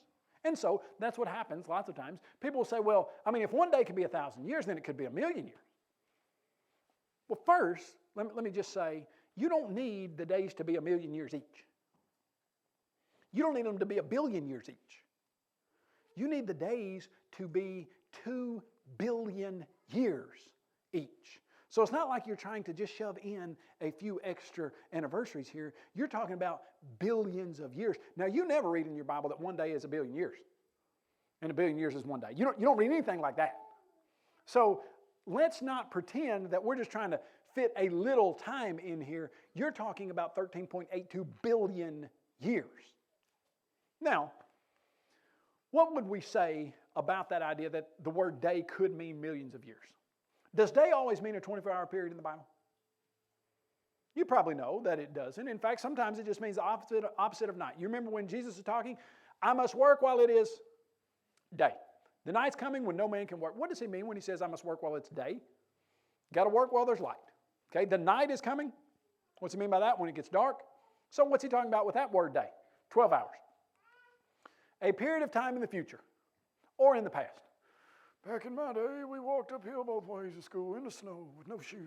And so that's what happens lots of times. People will say, well, if 1 day could be 1,000 years, then it could be 1,000,000 years. Well, first, let me just say, you don't need the days to be 1,000,000 years each. You don't need them to be 1,000,000,000 years each. You need the days to be 2 billion years each. So it's not like you're trying to just shove in a few extra anniversaries here. You're talking about billions of years. Now, you never read in your Bible that 1 day is 1,000,000,000 years. And 1,000,000,000 years is 1 day. You don't read anything like that. So let's not pretend that we're just trying to fit a little time in here. You're talking about 13.82 billion years. Now, what would we say about that idea that the word day could mean millions of years? Does day always mean a 24-hour period in the Bible? You probably know that it doesn't. In fact, sometimes it just means the opposite of night. You remember when Jesus is talking, I must work while it is day. The night's coming when no man can work. What does he mean when he says I must work while it's day? Got to work while there's light. Okay, the night is coming. What's he mean by that? When it gets dark. So what's he talking about with that word day? 12 hours. A period of time in the future or in the past. Back in my day, we walked uphill both ways to school in the snow with no shoes.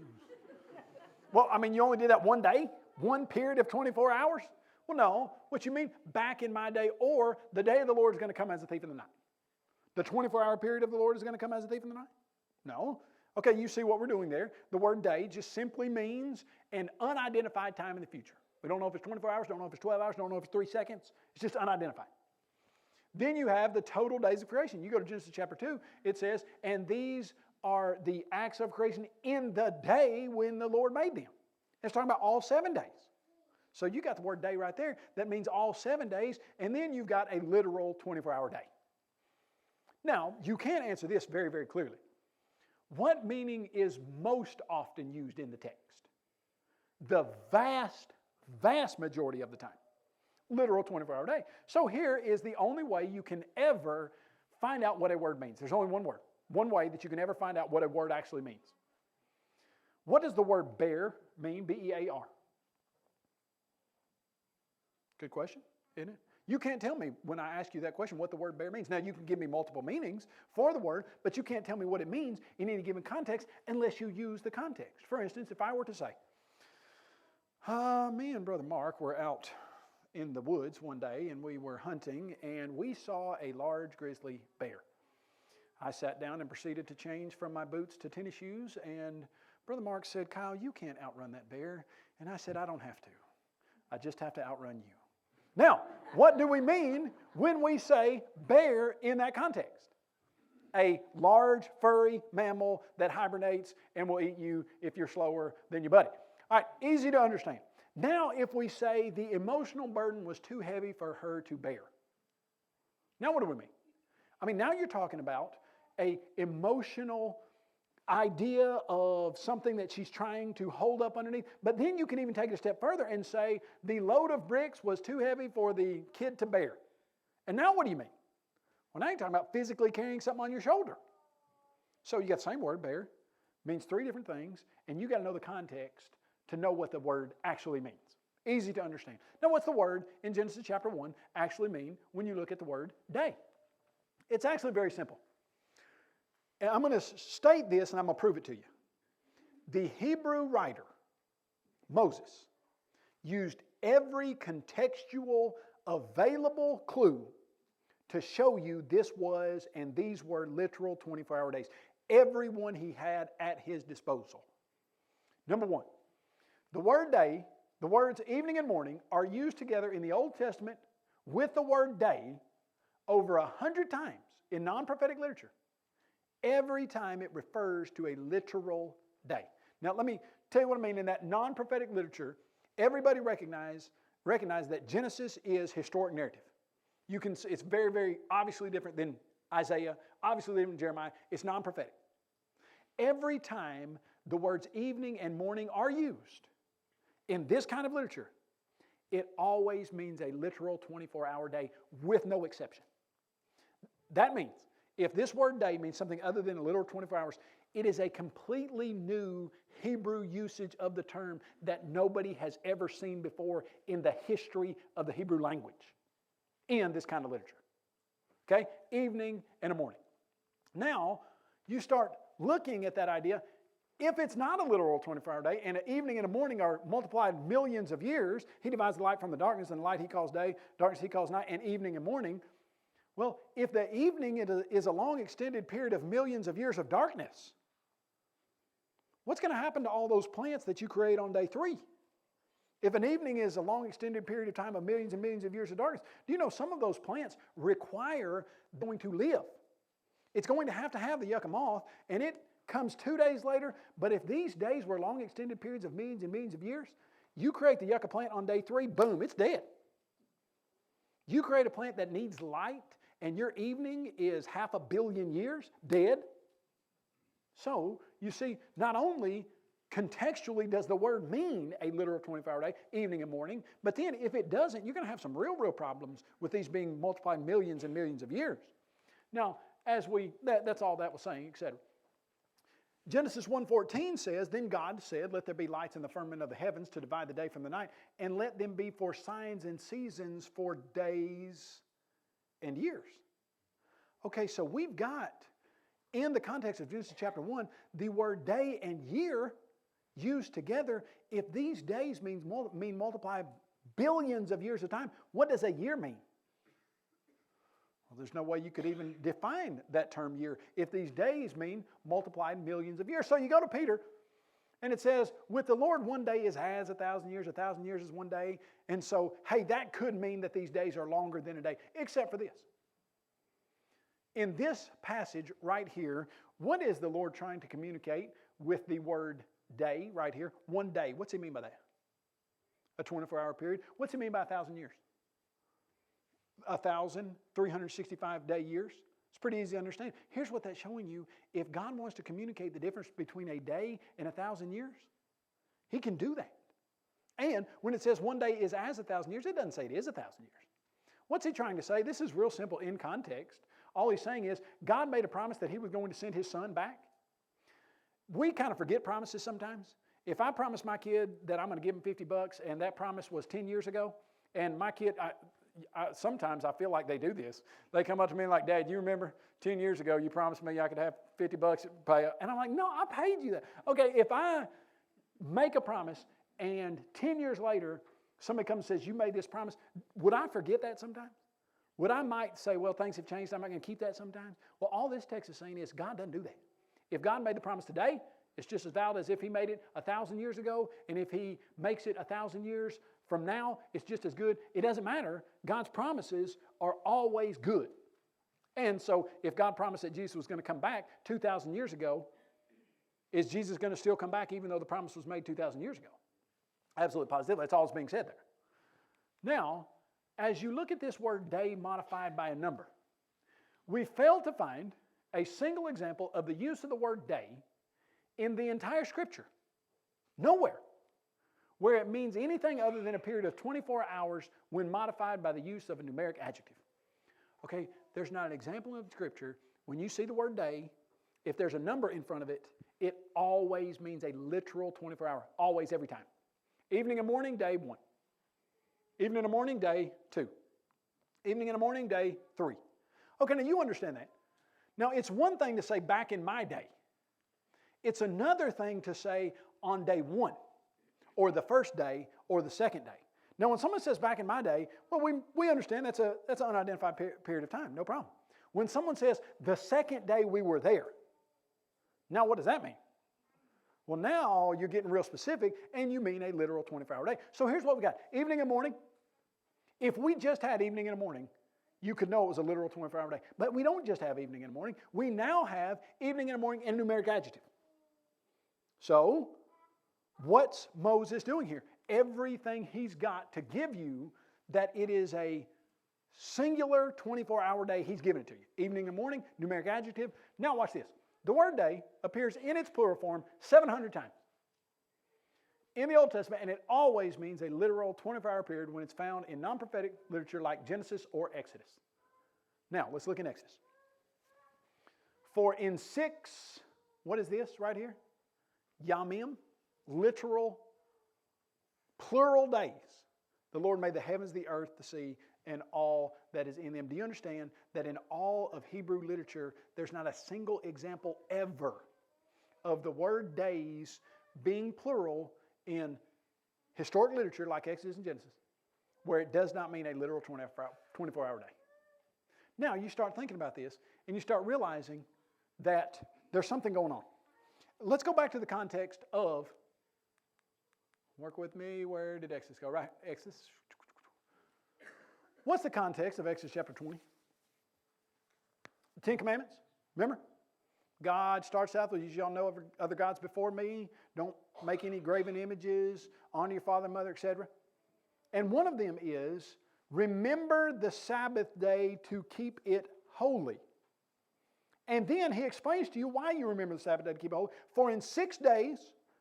Well, you only did that 1 day? 1 period of 24 hours? Well, no. What you mean, back in my day, or the day of the Lord is going to come as a thief in the night. The 24-hour period of the Lord is going to come as a thief in the night? No. Okay, you see what we're doing there. The word day just simply means an unidentified time in the future. We don't know if it's 24 hours, don't know if it's 12 hours, don't know if it's 3 seconds. It's just unidentified. Then you have the total days of creation. You go to Genesis chapter 2, it says, and these are the acts of creation in the day when the Lord made them. It's talking about all 7 days. So you got the word day right there. That means all 7 days, and then you've got a literal 24-hour day. Now, you can answer this very, very clearly. What meaning is most often used in the text? The vast, vast majority of the time. Literal 24-hour day. So here is the only way you can ever find out what a word means. There's only one word. One way that you can ever find out what a word actually means. What does the word bear mean? B-E-A-R. Good question, isn't it? You can't tell me when I ask you that question what the word bear means. Now, you can give me multiple meanings for the word, but you can't tell me what it means in any given context unless you use the context. For instance, if I were to say, me and Brother Mark were out in the woods one day, and we were hunting, and we saw a large grizzly bear. I sat down and proceeded to change from my boots to tennis shoes, and Brother Mark said, Kyle, you can't outrun that bear. And I said, I don't have to. I just have to outrun you. Now, what do we mean when we say bear in that context? A large, furry mammal that hibernates and will eat you if you're slower than your buddy. All right, easy to understand. Now, if we say the emotional burden was too heavy for her to bear. Now, what do we mean? Now you're talking about an emotional idea of something that she's trying to hold up underneath. But then you can even take it a step further and say the load of bricks was too heavy for the kid to bear. And now what do you mean? Well, now you're talking about physically carrying something on your shoulder. So you got the same word, bear, means 3 different things, and you got to know the context to know what the word actually means. Easy to understand. Now, what's the word in Genesis chapter 1 actually mean when you look at the word day? It's actually very simple. And I'm going to state this and I'm going to prove it to you. The Hebrew writer, Moses, used every contextual available clue to show you this was and these were literal 24-hour days. Every one he had at his disposal. Number 1, The word day, the words evening and morning are used together in the Old Testament with the word day over 100 times in non-prophetic literature. Every time it refers to a literal day. Now let me tell you what I mean. In that non-prophetic literature, everybody recognize that Genesis is historic narrative. It's very, very obviously different than Isaiah, obviously different than Jeremiah. It's non-prophetic. Every time the words evening and morning are used in this kind of literature, it always means a literal 24-hour day with no exception. That means if this word day means something other than a literal 24 hours, it is a completely new Hebrew usage of the term that nobody has ever seen before in the history of the Hebrew language in this kind of literature. Okay? Evening and a morning. Now, you start looking at that idea. If it's not a literal 24-hour day, and an evening and a morning are multiplied millions of years, he divides the light from the darkness, and the light he calls day, darkness he calls night, and evening and morning. Well, if the evening is a long extended period of millions of years of darkness, what's going to happen to all those plants that you create on day 3? If an evening is a long extended period of time of millions and millions of years of darkness, do you know some of those plants require going to live? It's going to have the yucca moth, and it comes 2 days later. But if these days were long extended periods of millions and millions of years, you create the yucca plant on day 3, boom, it's dead. You create a plant that needs light, and your evening is 500 million years, dead. So, you see, not only contextually does the word mean a literal 24-hour day, evening and morning, but then if it doesn't, you're going to have some real problems with these being multiplied millions and millions of years. Now, that's all that was saying, etc. Genesis 1:14 says, "Then God said, let there be lights in the firmament of the heavens to divide the day from the night, and let them be for signs and seasons for days and years." Okay, so we've got, in the context of Genesis chapter 1, the word day and year used together. If these days mean multiply billions of years of time, what does a year mean? Well, there's no way you could even define that term year if these days mean multiplied millions of years. So you go to Peter, and it says, with the Lord, 1 day is as 1,000 years, 1,000 years is 1 day. And so, hey, that could mean that these days are longer than a day, except for this. In this passage right here, what is the Lord trying to communicate with the word day right here? 1 day. What's he mean by that? A 24-hour period. What's he mean by 1,000 years? 1,365-day years. It's pretty easy to understand. Here's what that's showing you. If God wants to communicate the difference between a day and 1,000 years, he can do that. And when it says 1 day is as 1,000 years, it doesn't say it is 1,000 years. What's he trying to say? This is real simple in context. All he's saying is God made a promise that he was going to send his son back. We kind of forget promises sometimes. If I promise my kid that I'm going to give him $50 and that promise was 10 years ago, and my kid, sometimes I feel like they do this. They come up to me like, Dad, you remember 10 years ago you promised me I could have $50 to pay? And I'm like, no, I paid you that. Okay, if I make a promise and 10 years later somebody comes and says, you made this promise, would I forget that sometimes? Would I might say, well, things have changed, I'm not going to keep that sometimes? Well, all this text is saying is God doesn't do that. If God made the promise today, it's just as valid as if he made it 1,000 years ago, and if he makes it 1,000 years from now, it's just as good. It doesn't matter. God's promises are always good. And so if God promised that Jesus was going to come back 2,000 years ago, is Jesus going to still come back even though the promise was made 2,000 years ago? Absolutely positive. That's all that's being said there. Now, as you look at this word day modified by a number, we fail to find a single example of the use of the word day in the entire Scripture. Nowhere where it means anything other than a period of 24 hours when modified by the use of a numeric adjective. Okay, there's not an example of Scripture when you see the word day, if there's a number in front of it, it always means a literal 24 hour, always, every time. Evening and morning, day 1. Evening and morning, day 2. Evening and morning, day 3. Okay, now you understand that. Now, it's one thing to say back in my day. It's another thing to say on day 1, or the first day, or the second day. Now, when someone says back in my day, well, we understand that's an unidentified period of time, no problem. When someone says the second day we were there, now what does that mean? Well, now you're getting real specific, and you mean a literal 24-hour day. So here's what we got. Evening and morning. If we just had evening and morning, you could know it was a literal 24-hour day. But we don't just have evening and morning. We now have evening and morning and numeric adjective. So, what's Moses doing here? Everything he's got to give you that it is a singular 24-hour day, he's giving it to you. Evening and morning, numeric adjective. Now watch this. The word day appears in its plural form 700 times in the Old Testament, and it always means a literal 24-hour period when it's found in non-prophetic literature like Genesis or Exodus. Now, let's look in Exodus. For in 6, what is this right here? Yamim, literal, plural days. The Lord made the heavens, the earth, the sea, and all that is in them. Do you understand that in all of Hebrew literature, there's not a single example ever of the word days being plural in historic literature like Exodus and Genesis, where it does not mean a literal 24-hour day? Now, you start thinking about this, and you start realizing that there's something going on. Let's go back to the context of, work with me, where did Exodus go? Right, Exodus. What's the context of Exodus chapter 20? The Ten Commandments. Remember? God starts out with, you shall know other gods before me. Don't make any graven images. Honor your father and mother, etc. And one of them is, remember the Sabbath day to keep it holy. And then he explains to you why you remember the Sabbath day to keep it holy. For in 6 days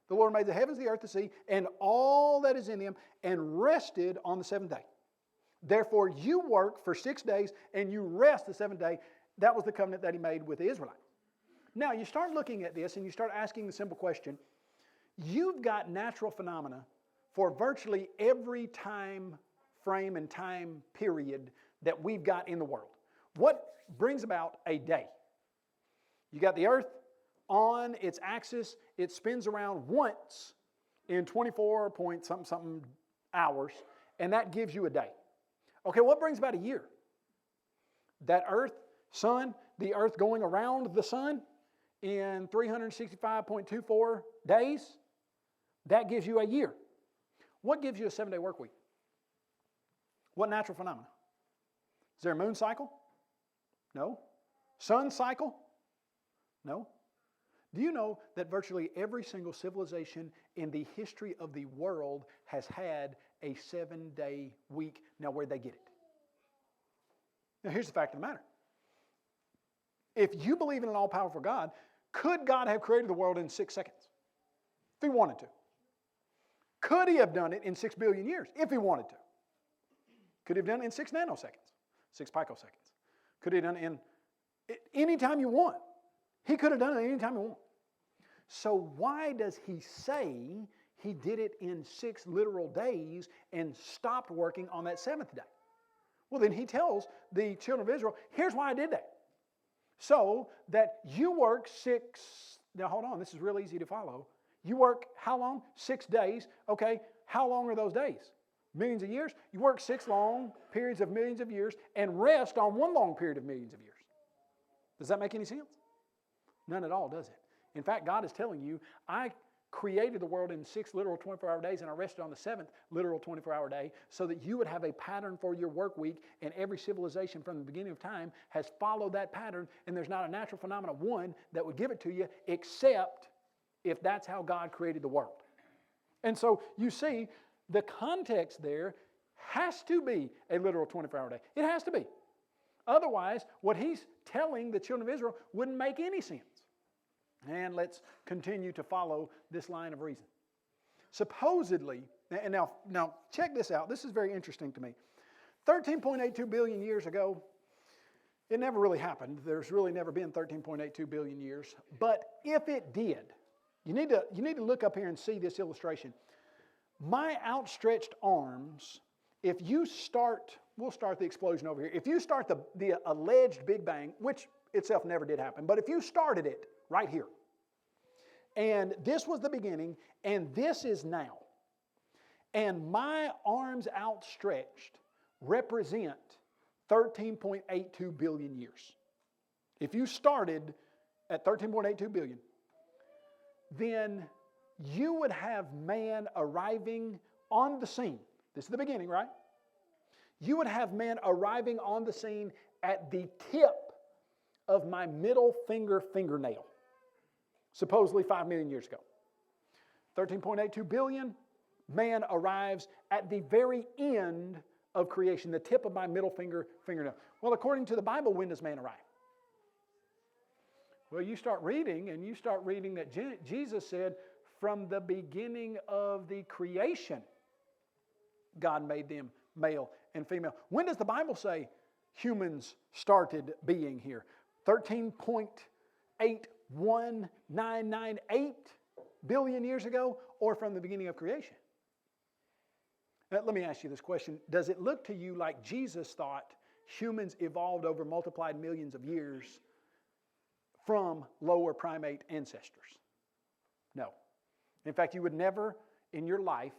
the Lord made the heavens, the earth, the sea, and all that is in them, and rested on the 7th day. Therefore you work for 6 days, and you rest the 7th day. That was the covenant that he made with the Israelites. Now you start looking at this, and you start asking the simple question. You've got natural phenomena for virtually every time frame and time period that we've got in the world. What brings about a day? You got the earth on its axis. It spins around once in 24 point something hours, and that gives you a day. Okay, what brings about a year? That earth, sun, the earth going around the sun in 365.24 days, that gives you a year. What gives you a 7-day work week? What natural phenomena? Is there a moon cycle? No. Sun cycle? No. Do you know that virtually every single civilization in the history of the world has had a 7-day week? Now, where'd they get it? Now, here's the fact of the matter. If you believe in an all-powerful God, could God have created the world in 6 seconds? If he wanted to. Could he have done it in 6 billion years? If he wanted to. Could he have done it in 6 nanoseconds? 6 picoseconds? Could he have done it in any time you want? He could have done it any time he want. So why does he say he did it in 6 literal days and stopped working on that 7th day? Well, then he tells the children of Israel, here's why I did that. So that you work 6, now hold on, this is real easy to follow. You work how long? 6 days. Okay, how long are those days? Millions of years? You work 6 long periods of millions of years and rest on 1 long period of millions of years. Does that make any sense? None at all, does it? In fact, God is telling you, I created the world in 6 literal 24-hour days, and I rested on the 7th literal 24-hour day so that you would have a pattern for your work week, and every civilization from the beginning of time has followed that pattern, and there's not a natural phenomenon, one, that would give it to you, except if that's how God created the world. And so you see, the context there has to be a literal 24-hour day. It has to be. Otherwise, what he's telling the children of Israel wouldn't make any sense. And let's continue to follow this line of reason. Supposedly, and now check this out. This is very interesting to me. 13.82 billion years ago, it never really happened. There's really never been 13.82 billion years. But if it did, you need to look up here and see this illustration. My outstretched arms, if you start, we'll start the explosion over here. If you start the alleged Big Bang, which itself never did happen, but if you started it right here, and this was the beginning, and this is now, and my arms outstretched represent 13.82 billion years. If you started at 13.82 billion, then you would have man arriving on the scene. This is the beginning, right? You would have man arriving on the scene at the tip of my middle fingernail, supposedly 5 million years ago. 13.82 billion, man arrives at the very end of creation, the tip of my middle fingernail. Well, according to the Bible, when does man arrive? Well, you start reading that Jesus said, from the beginning of the creation, God made them male and female. When does the Bible say humans started being here? 13.81998 billion years ago, or from the beginning of creation? Now, let me ask you this question. Does it look to you like Jesus thought humans evolved over multiplied millions of years from lower primate ancestors? No. In fact, you would never in your life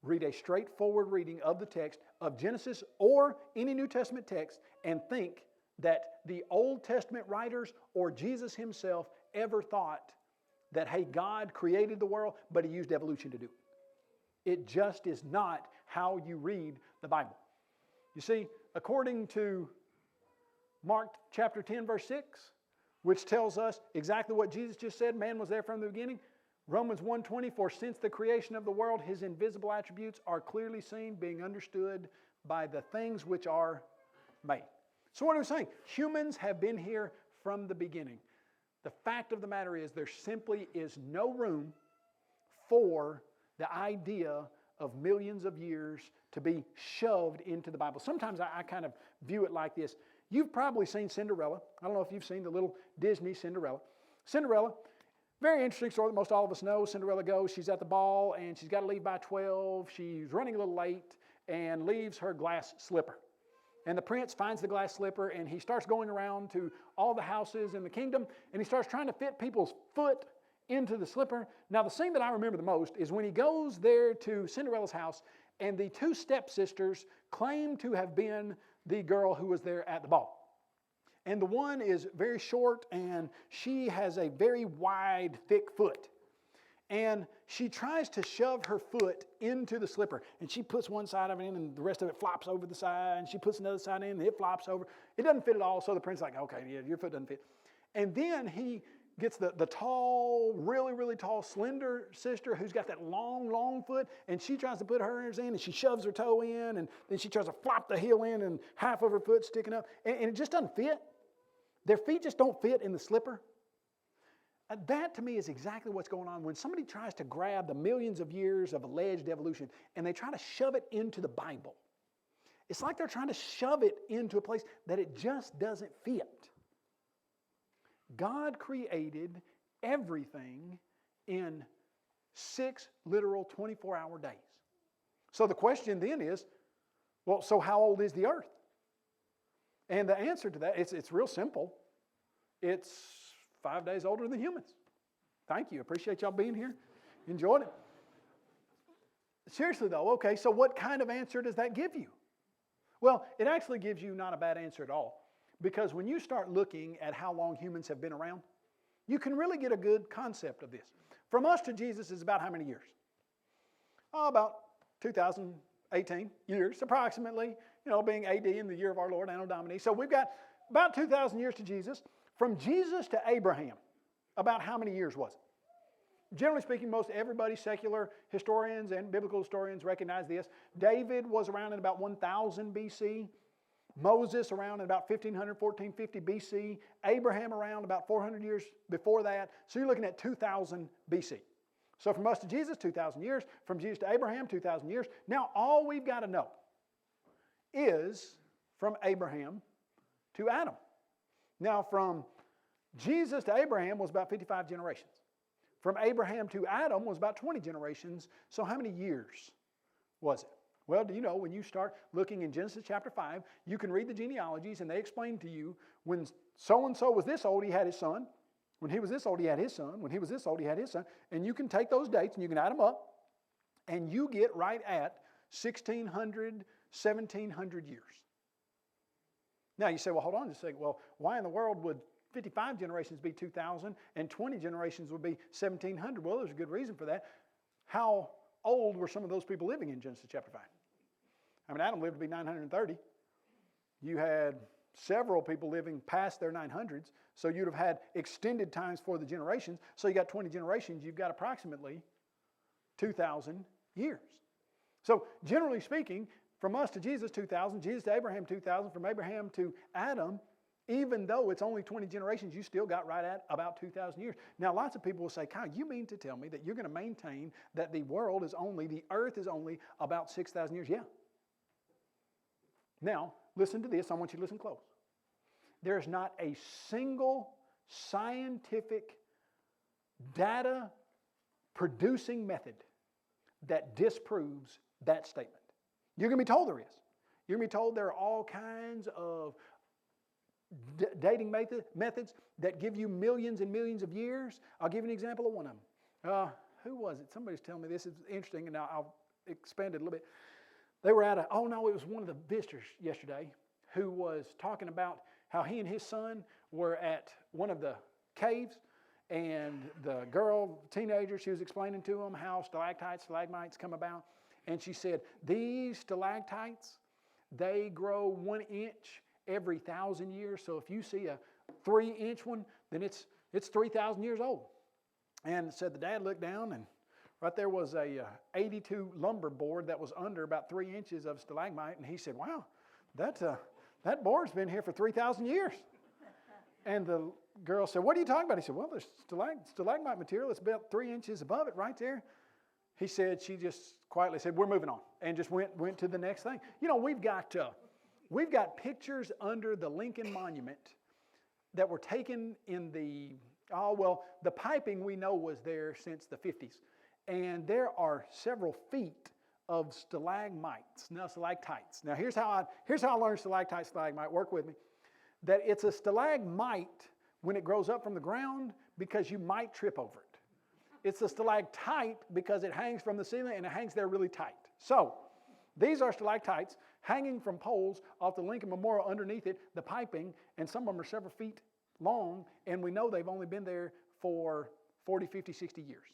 read a straightforward reading of the text of Genesis or any New Testament text and think that the Old Testament writers or Jesus himself ever thought that, hey, God created the world, but he used evolution to do it. It just is not how you read the Bible. You see, according to Mark chapter 10, verse 6, which tells us exactly what Jesus just said, man was there from the beginning. Romans 1:20, for since the creation of the world, his invisible attributes are clearly seen, being understood by the things which are made. So what are we saying? Humans have been here from the beginning. The fact of the matter is there simply is no room for the idea of millions of years to be shoved into the Bible. Sometimes I kind of view it like this. You've probably seen Cinderella. I don't know if you've seen the little Disney Cinderella. Cinderella, very interesting story that most all of us know. Cinderella goes, she's at the ball, and she's got to leave by 12. She's running a little late and leaves her glass slipper. And the prince finds the glass slipper, and he starts going around to all the houses in the kingdom, and he starts trying to fit people's foot into the slipper. Now, the scene that I remember the most is when he goes there to Cinderella's house, and the two stepsisters claim to have been the girl who was there at the ball. And the one is very short, and she has a very wide, thick foot. And she tries to shove her foot into the slipper. And she puts one side of it in, and the rest of it flops over the side. And she puts another side in, and it flops over. It doesn't fit at all, so the prince is like, okay, yeah, your foot doesn't fit. And then he gets the tall, really tall, slender sister who's got that long foot, and she tries to put hers in, and she shoves her toe in, and then she tries to flop the heel in, and half of her foot sticking up. And it just doesn't fit. Their feet just don't fit in the slipper. That to me is exactly what's going on when somebody tries to grab the millions of years of alleged evolution and they try to shove it into the Bible. It's like they're trying to shove it into a place that it just doesn't fit. God created everything in 6 literal 24-hour days. So the question then is, well, so how old is the earth? And the answer to that, it's real simple. It's 5 days older than humans. Thank you. Appreciate y'all being here. Enjoyed it. Seriously though, okay, so what kind of answer does that give you? Well, it actually gives you not a bad answer at all. Because when you start looking at how long humans have been around, you can really get a good concept of this. From us to Jesus is about how many years? Oh, about 2018 years, approximately, being AD in the year of our Lord, Anno Domini. So we've got about 2,000 years to Jesus. From Jesus to Abraham, about how many years was it? Generally speaking, most everybody, secular historians and biblical historians, recognize this. David was around in about 1000 BC. Moses around in about 1500, 1450 BC. Abraham around about 400 years before that. So you're looking at 2000 BC. So from us to Jesus, 2,000 years. From Jesus to Abraham, 2,000 years. Now all we've got to know is from Abraham to Adam. Now, from Jesus to Abraham was about 55 generations. From Abraham to Adam was about 20 generations. So how many years was it? Well, do you know, when you start looking in Genesis chapter 5, you can read the genealogies, and they explain to you when so-and-so was this old, he had his son. When he was this old, he had his son. When he was this old, he had his son. And you can take those dates, and you can add them up, and you get right at 1,600, 1,700 years. Now you say, well, hold on just a second. Well, why in the world would 55 generations would be 2,000, and 20 generations would be 1,700. Well, there's a good reason for that. How old were some of those people living in Genesis chapter 5? I mean, Adam lived to be 930. You had several people living past their 900s, so you'd have had extended times for the generations. So you got 20 generations, you've got approximately 2,000 years. So generally speaking, from us to Jesus, 2,000, Jesus to Abraham, 2,000, from Abraham to Adam, even though it's only 20 generations, you still got right at about 2,000 years. Now, lots of people will say, Kyle, you mean to tell me that you're going to maintain that the earth is only about 6,000 years? Yeah. Now, listen to this. I want you to listen close. There's not a single scientific data producing method that disproves that statement. You're going to be told there is. You're going to be told there are all kinds of dating methods that give you millions and millions of years. I'll give you an example of one of them. Who was it? Somebody's telling me this is interesting, and I'll expand it a little bit. They were it was one of the visitors yesterday who was talking about how he and his son were at one of the caves, and the girl, teenager, she was explaining to them how stalactites, stalagmites come about. And she said, these stalactites, they grow 1 inch every 1,000 years. So if you see a 3-inch one, then it's 3,000 years old. And said the dad looked down, and right there was a 82 lumber board that was under about 3 inches of stalagmite. And he said, wow, that board's been here for 3,000 years. And the girl said, what are you talking about? He said, well, there's stalagmite material. It's about 3 inches above it right there. He said, she just quietly said, we're moving on, and just went to the next thing. You know, we've got pictures under the Lincoln Monument that were taken in the piping we know was there since the 50s. And there are several feet of stalagmites, stalactites. Now, here's how I learned stalactite, stalagmite. Work with me. That it's a stalagmite when it grows up from the ground because you might trip over it. It's a stalactite because it hangs from the ceiling and it hangs there really tight. So, these are stalactites hanging from poles off the Lincoln Memorial underneath it, the piping, and some of them are several feet long, and we know they've only been there for 40, 50, 60 years.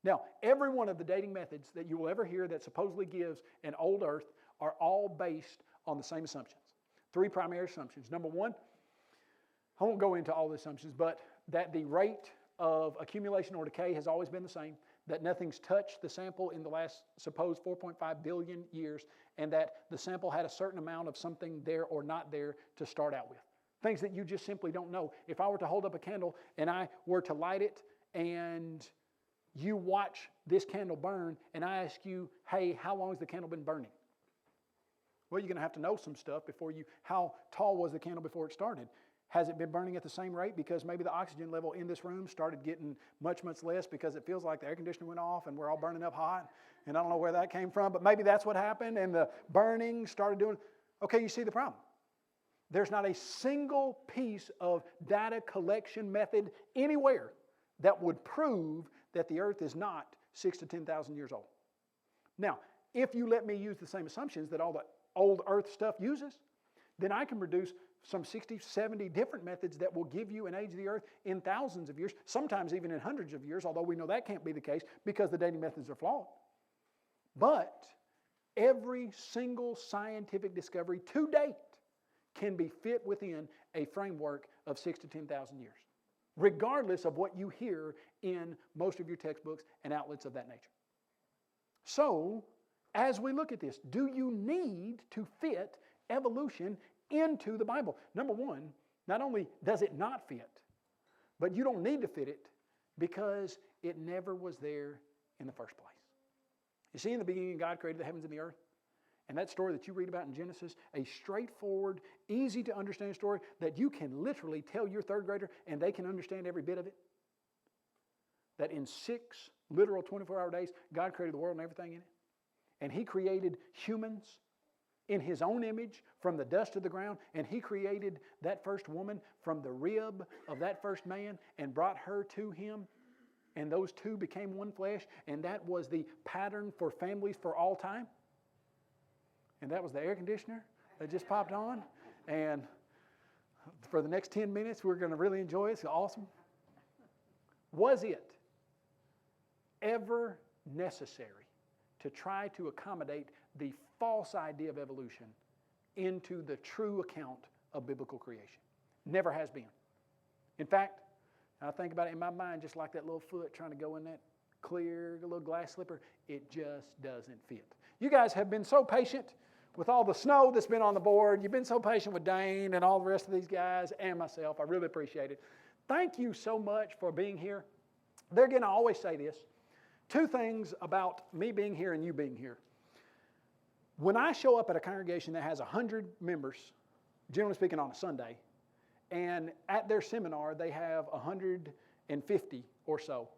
Now, every one of the dating methods that you will ever hear that supposedly gives an old earth are all based on the same assumptions. 3 primary assumptions. Number 1, I won't go into all the assumptions, but that the rate of accumulation or decay has always been the same, that nothing's touched the sample in the last supposed 4.5 billion years, and that the sample had a certain amount of something there or not there to start out with. Things that you just simply don't know. If I were to hold up a candle and I were to light it and you watch this candle burn and I ask you, hey, how long has the candle been burning? Well, you're going to have to know some stuff how tall was the candle before it started? Has it been burning at the same rate because maybe the oxygen level in this room started getting much, much less because it feels like the air conditioner went off and we're all burning up hot, and I don't know where that came from, but maybe that's what happened and the burning started doing. Okay, you see the problem. There's not a single piece of data collection method anywhere that would prove that the earth is not 6,000 to 10,000 years old. Now, if you let me use the same assumptions that all the old earth stuff uses, then I can produce some 60, 70 different methods that will give you an age of the earth in thousands of years, sometimes even in hundreds of years, although we know that can't be the case because the dating methods are flawed. But every single scientific discovery to date can be fit within a framework of 6,000 to 10,000 years, regardless of what you hear in most of your textbooks and outlets of that nature. So, as we look at this, do you need to fit evolution into the Bible? Number 1, not only does it not fit, but you don't need to fit it because it never was there in the first place. You see, in the beginning, God created the heavens and the earth. And that story that you read about in Genesis, a straightforward, easy to understand story that you can literally tell your 3rd grader and they can understand every bit of it. That in 6 literal 24-hour days, God created the world and everything in it. And He created humans in His own image from the dust of the ground, and He created that first woman from the rib of that first man and brought her to Him, and those two became one flesh, and that was the pattern for families for all time. And that was the air conditioner that just popped on, and for the next 10 minutes. We're going to really enjoy it. It's awesome. Was it ever necessary to try to accommodate the false idea of evolution into the true account of biblical creation? Never has been. In fact, I think about it in my mind, just like that little foot trying to go in that clear little glass slipper, it just doesn't fit. You guys have been so patient with all the snow that's been on the board. You've been so patient with Dane and all the rest of these guys and myself. I really appreciate it. Thank you so much for being here. There again, I always say this. 2 things about me being here and you being here. When I show up at a congregation that has 100 members, generally speaking on a Sunday, and at their seminar they have 150 or so,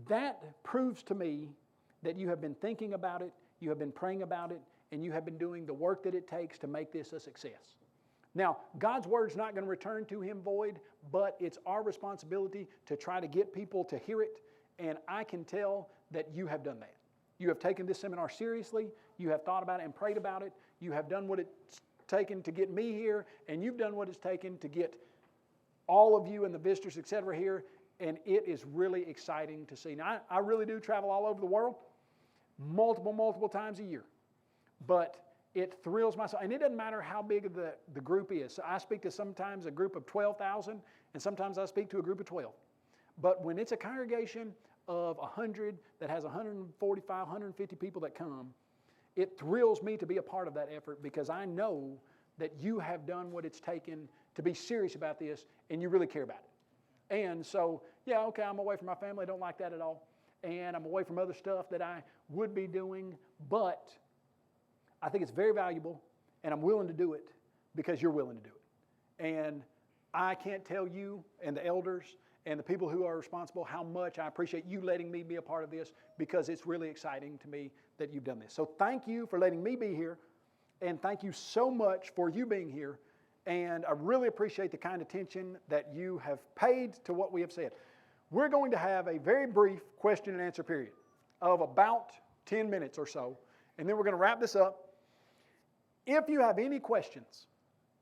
that proves to me that you have been thinking about it, you have been praying about it, and you have been doing the work that it takes to make this a success. Now, God's word's not going to return to Him void, but it's our responsibility to try to get people to hear it, and I can tell that you have done that. You have taken this seminar seriously, you have thought about it and prayed about it, you have done what it's taken to get me here, and you've done what it's taken to get all of you and the visitors, etc. here, and it is really exciting to see. Now, I really do travel all over the world, multiple times a year, but it thrills my soul, and it doesn't matter how big the group is. So I speak to sometimes a group of 12,000, and sometimes I speak to a group of 12. But when it's a congregation of 100 that has 145, 150 people that come, it thrills me to be a part of that effort because I know that you have done what it's taken to be serious about this and you really care about it. And so, yeah, okay, I'm away from my family. I don't like that at all. And I'm away from other stuff that I would be doing, but I think it's very valuable and I'm willing to do it because you're willing to do it. And I can't tell you and the elders and the people who are responsible how much I appreciate you letting me be a part of this because it's really exciting to me that you've done this. So thank you for letting me be here, and thank you so much for you being here, and I really appreciate the kind attention that you have paid to what we have said. We're going to have a very brief question and answer period of about 10 minutes or so, and then we're going to wrap this up. If you have any questions,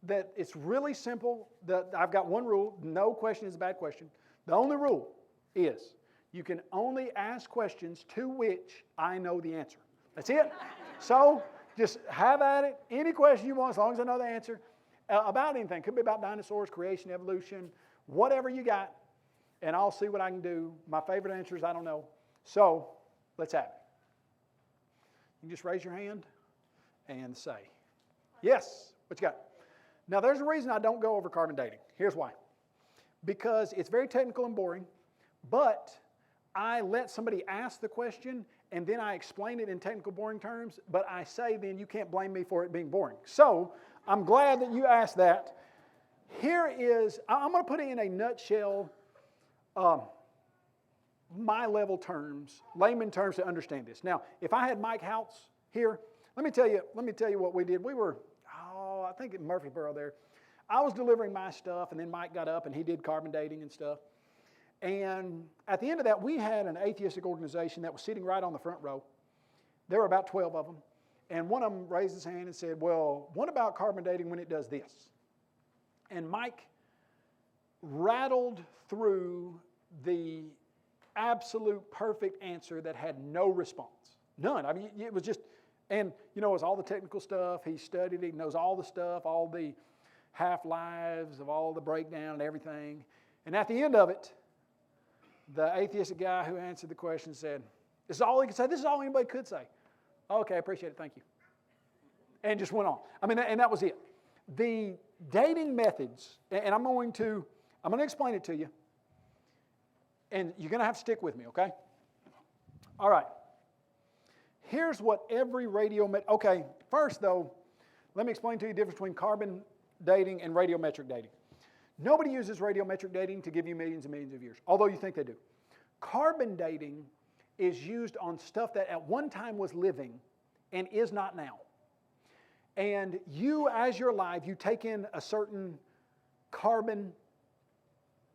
that it's really simple. I've got one rule: no question is a bad question. The only rule is you can only ask questions to which I know the answer. That's it. So just have at it. Any question you want, as long as I know the answer, about anything. Could be about dinosaurs, creation, evolution, whatever you got, and I'll see what I can do. My favorite answer is I don't know. So let's have it. You can just raise your hand and say, yes, what you got? Now there's a reason I don't go over carbon dating. Here's why. Because it's very technical and boring, but I let somebody ask the question and then I explain it in technical boring terms, but I say then you can't blame me for it being boring. So I'm glad that you asked that. Here is, I'm going to put it in a nutshell, my level terms, layman terms to understand this. Now, if I had Mike Houts here, let me tell you what we did. We were, I think in Murfreesboro there. I was delivering my stuff, and then Mike got up and he did carbon dating and stuff. And at the end of that, we had an atheistic organization that was sitting right on the front row. There were about 12 of them. And one of them raised his hand and said, well, what about carbon dating when it does this? And Mike rattled through the absolute perfect answer that had no response. None. I mean, it was just, and you know, it was all the technical stuff. He studied it, he knows all the stuff, all the half-lives of all the breakdown and everything. And at the end of it, the atheistic guy who answered the question said, this is all he could say. This is all anybody could say. Okay, I appreciate it. Thank you. And just went on. I mean, and that was it. The dating methods, and I'm going to explain it to you. And you're going to have to stick with me, okay? All right. Here's what every okay, first though, let me explain to you the difference between carbon dating and radiometric dating. Nobody uses radiometric dating to give you millions and millions of years, although you think they do. Carbon dating is used on stuff that at one time was living and is not now. And you, as you're alive, you take in a certain carbon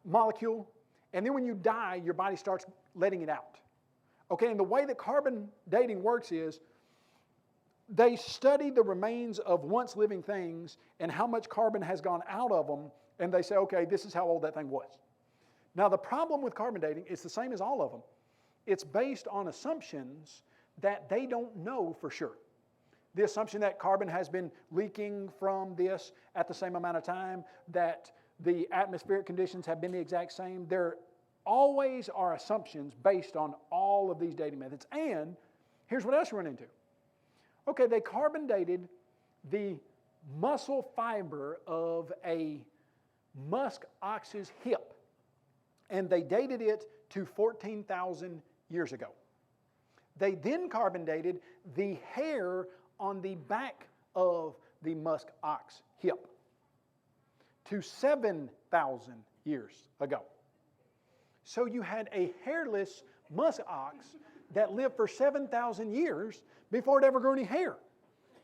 molecule, and then when you die, your body starts letting it out. Okay, and the way that carbon dating works is they study the remains of once living things and how much carbon has gone out of them, and they say, okay, this is how old that thing was. Now, the problem with carbon dating is the same as all of them. It's based on assumptions that they don't know for sure. The assumption that carbon has been leaking from this at the same amount of time, that the atmospheric conditions have been the exact same. There always are assumptions based on all of these dating methods. And here's what else you run into. Okay, they carbon dated the muscle fiber of a musk ox's hip, and they dated it to 14,000 years ago. They then carbon dated the hair on the back of the musk ox hip to 7,000 years ago. So you had a hairless musk ox that lived for 7,000 years before it ever grew any hair.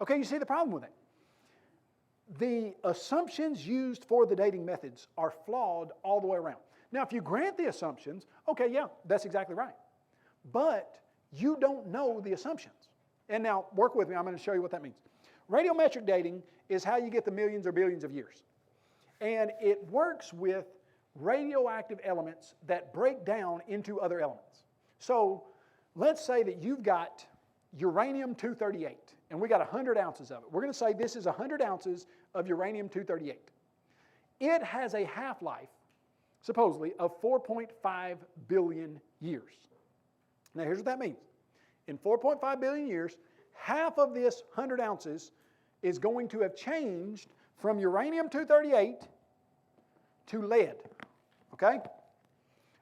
Okay, you see the problem with it. The assumptions used for the dating methods are flawed all the way around. Now, if you grant the assumptions, okay, yeah, that's exactly right. But you don't know the assumptions. And now, work with me, I'm going to show you what that means. Radiometric dating is how you get the millions or billions of years. And it works with radioactive elements that break down into other elements. So, let's say that you've got uranium-238, and we got 100 ounces of it. We're going to say this is 100 ounces of uranium-238. It has a half-life, supposedly, of 4.5 billion years. Now, here's what that means. In 4.5 billion years, half of this 100 ounces is going to have changed from uranium-238 to lead. Okay?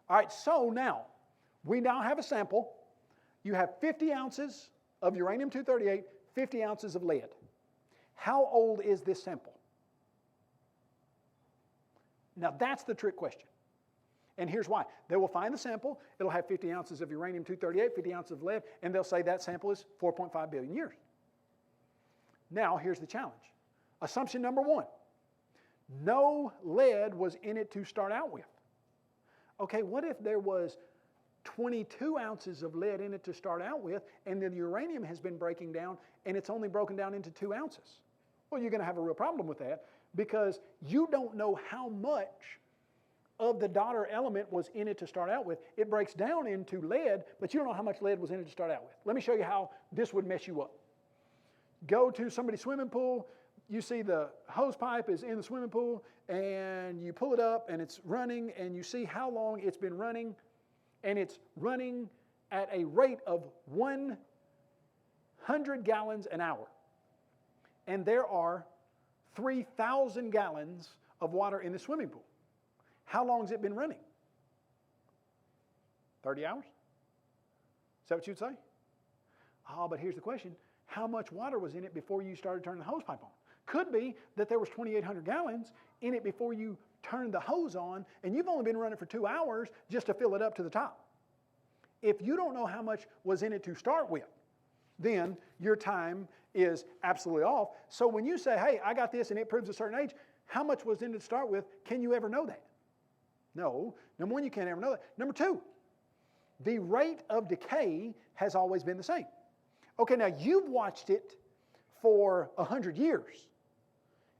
All right, so now, we now have a sample. You have 50 ounces of uranium-238, 50 ounces of lead. How old is this sample? Now, that's the trick question. And here's why. They will find the sample. It'll have 50 ounces of uranium-238, 50 ounces of lead, and they'll say that sample is 4.5 billion years. Now, here's the challenge. Assumption number one. No lead was in it to start out with. Okay, what if there was 22 ounces of lead in it to start out with, and then the uranium has been breaking down, and it's only broken down into 2 ounces? Well, you're going to have a real problem with that, because you don't know how much of the daughter element was in it to start out with. It breaks down into lead, but you don't know how much lead was in it to start out with. Let me show you how this would mess you up. Go to somebody's swimming pool. You see the hose pipe is in the swimming pool, and you pull it up, and it's running, and you see how long it's been running, and it's running at a rate of 100 gallons an hour. And there are 3,000 gallons of water in the swimming pool. How long has it been running? 30 hours? Is that what you'd say? Oh, but here's the question. How much water was in it before you started turning the hose pipe on? Could be that there was 2,800 gallons in it before you turned the hose on, and you've only been running for 2 hours just to fill it up to the top. If you don't know how much was in it to start with, then your time is absolutely off. So when you say, hey, I got this and it proves a certain age, how much was in it to start with? Can you ever know that? No. Number one, you can't ever know that. Number two, the rate of decay has always been the same. Okay, now you've watched it for 100 years,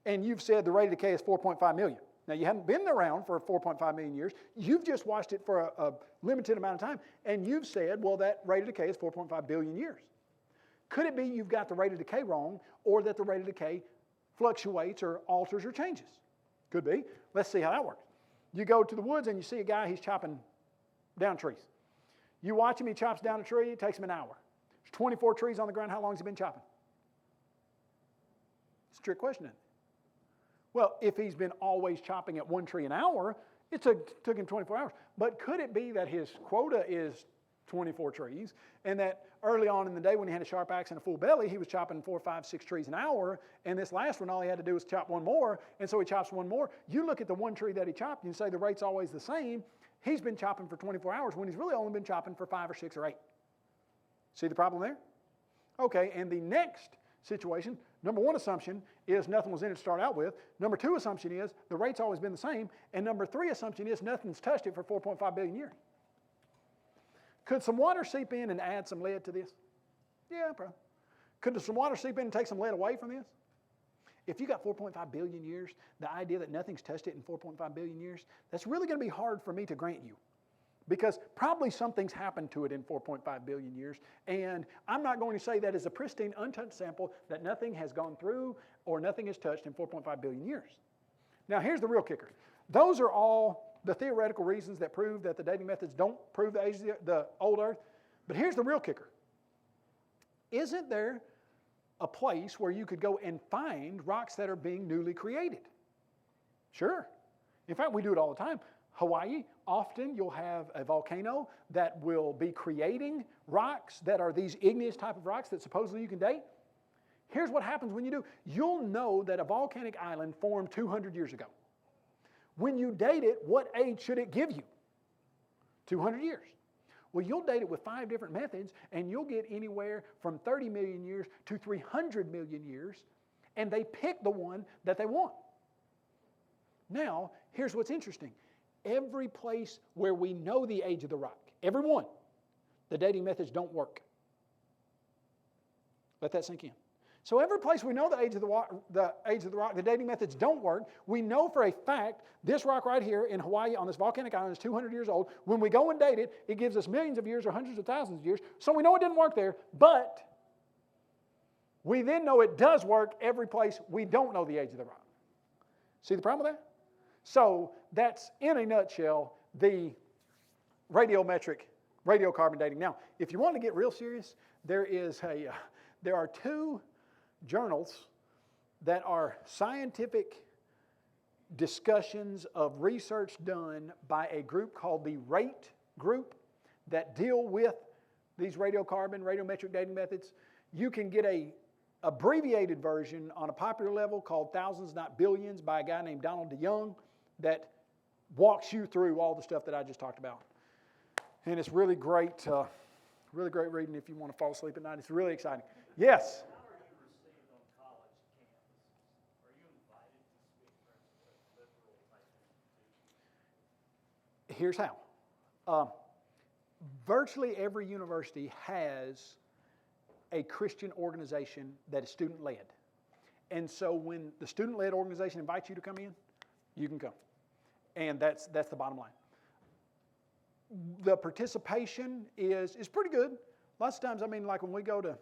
and you've said the rate of decay is 4.5 million. Now, you haven't been around for 4.5 million years. You've just watched it for a limited amount of time, and you've said, well, that rate of decay is 4.5 billion years. Could it be you've got the rate of decay wrong, or that the rate of decay fluctuates or alters or changes? Could be. Let's see how that works. You go to the woods and you see a guy, he's chopping down trees. You watch him, he chops down a tree, it takes him an hour. There's 24 trees on the ground, how long has he been chopping? It's a trick question, isn't it? Well, if he's been always chopping at one tree an hour, it took him 24 hours. But could it be that his quota is 24 trees, and that early on in the day when he had a sharp axe and a full belly, he was chopping 4, 5, 6 trees an hour, and this last one, all he had to do was chop one more, and so he chops one more. You look at the one tree that he chopped, and you say the rate's always the same. He's been chopping for 24 hours when he's really only been chopping for 5 or 6 or 8. See the problem there? Okay, and the next situation, number one assumption is nothing was in it to start out with. Number two assumption is the rate's always been the same. And number three assumption is nothing's touched it for 4.5 billion years. Could some water seep in and add some lead to this? Yeah, probably. Could some water seep in and take some lead away from this? If you got 4.5 billion years, the idea that nothing's touched it in 4.5 billion years, that's really going to be hard for me to grant you. Because probably something's happened to it in 4.5 billion years, and I'm not going to say that as a pristine, untouched sample that nothing has gone through or nothing has touched in 4.5 billion years. Now, here's the real kicker. Those are all the theoretical reasons that prove that the dating methods don't prove the age of the old Earth. But here's the real kicker. Isn't there a place where you could go and find rocks that are being newly created? Sure. In fact, we do it all the time. Hawaii, often you'll have a volcano that will be creating rocks that are these igneous type of rocks that supposedly you can date. Here's what happens when you do. You'll know that a volcanic island formed 200 years ago. When you date it, what age should it give you? 200 years. Well, you'll date it with 5 different methods, and you'll get anywhere from 30 million years to 300 million years, and they pick the one that they want. Now, here's what's interesting. Every place where we know the age of the rock, every one, the dating methods don't work. Let that sink in. So every place we know the age of the rock, the dating methods don't work. We know for a fact this rock right here in Hawaii on this volcanic island is 200 years old. When we go and date it, it gives us millions of years or hundreds of thousands of years. So we know it didn't work there, but we then know it does work every place we don't know the age of the rock. See the problem with that? So that's, in a nutshell, the radiocarbon dating. Now, if you want to get real serious, there are 2 journals that are scientific discussions of research done by a group called the RATE group that deal with these radiometric dating methods. You can get a abbreviated version on a popular level called Thousands Not Billions by a guy named Donald DeYoung that walks you through all the stuff that I just talked about. And it's really great reading if you want to fall asleep at night. It's really exciting. Yes? How are you received on college campuses? Are you invited to speak for liberal type institutions? Here's how. Virtually every university has a Christian organization that is student-led. And so when the student-led organization invites you to come in, you can come. And that's the bottom line. The participation is pretty good. Lots of times, like when we go to,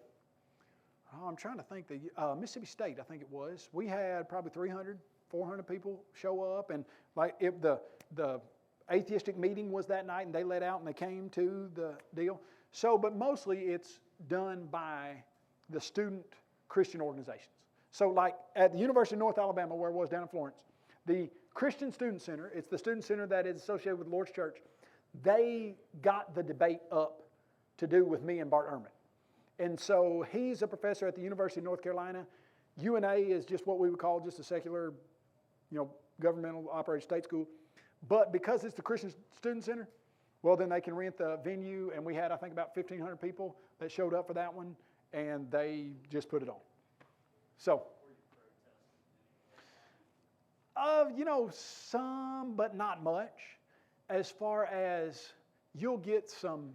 I'm trying to think, the Mississippi State, I think it was, we had probably 300, 400 people show up. And like if the atheistic meeting was that night and they let out and they came to the deal. So, but mostly it's done by the student Christian organizations. So like at the University of North Alabama, where I was down in Florence, the Christian Student Center, it's the student center that is associated with Lord's Church, they got the debate up to do with me and Bart Ehrman. And so he's a professor at the University of North Carolina. UNA is just what we would call just a secular, governmental operated state school. But because it's the Christian Student Center, well, then they can rent the venue, and we had, I think, about 1,500 people that showed up for that one, and they just put it on. So, some, but not much. As far as you'll get some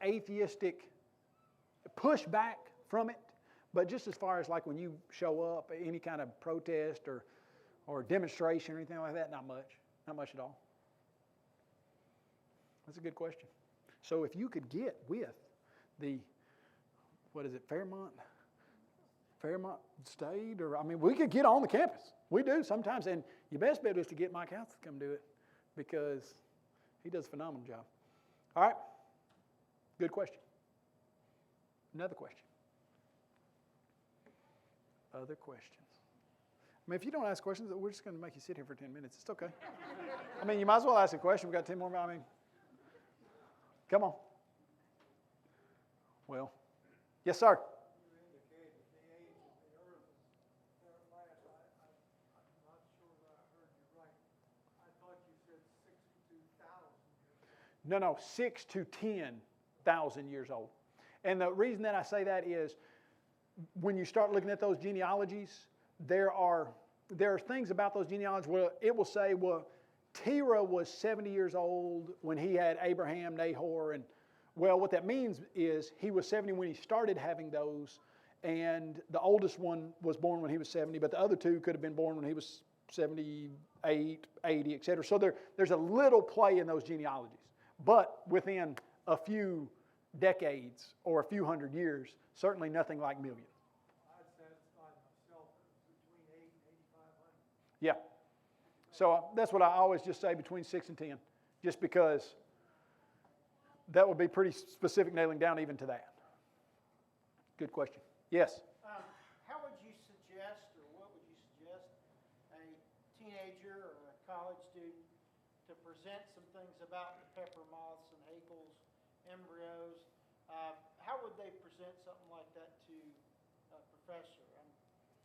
atheistic pushback from it, but just as far as like when you show up, any kind of protest or demonstration or anything like that, not much at all. That's a good question. So if you could get with the, Fairmont State, we could get on the campus. We do sometimes, and your best bet is to get Mike House to come do it because he does a phenomenal job. All right, good question. Another question. Other questions? If you don't ask questions, we're just going to make you sit here for 10 minutes. It's okay. You might as well ask a question. We've got 10 more. Come on. Well, yes, sir. No, 6 to 10,000 years old. And the reason that I say that is when you start looking at those genealogies, there are things about those genealogies where it will say, well, Terah was 70 years old when he had Abraham, Nahor, Well, what that means is he was 70 when he started having those, and the oldest one was born when he was 70, but the other two could have been born when he was 78, 80, etc. So there's a little play in those genealogies. But within a few decades or a few hundred years, certainly nothing like millions. I'd satisfy myself between 8 and 8,500. Yeah. So that's what I always just say, between 6 and 10, just because that would be pretty specific nailing down even to that. Good question. Yes? How would you suggest, or what would you suggest, a teenager or a college student to present some things about the pepper moths and Haeckel's embryos? How would they present something like that to a professor? I'm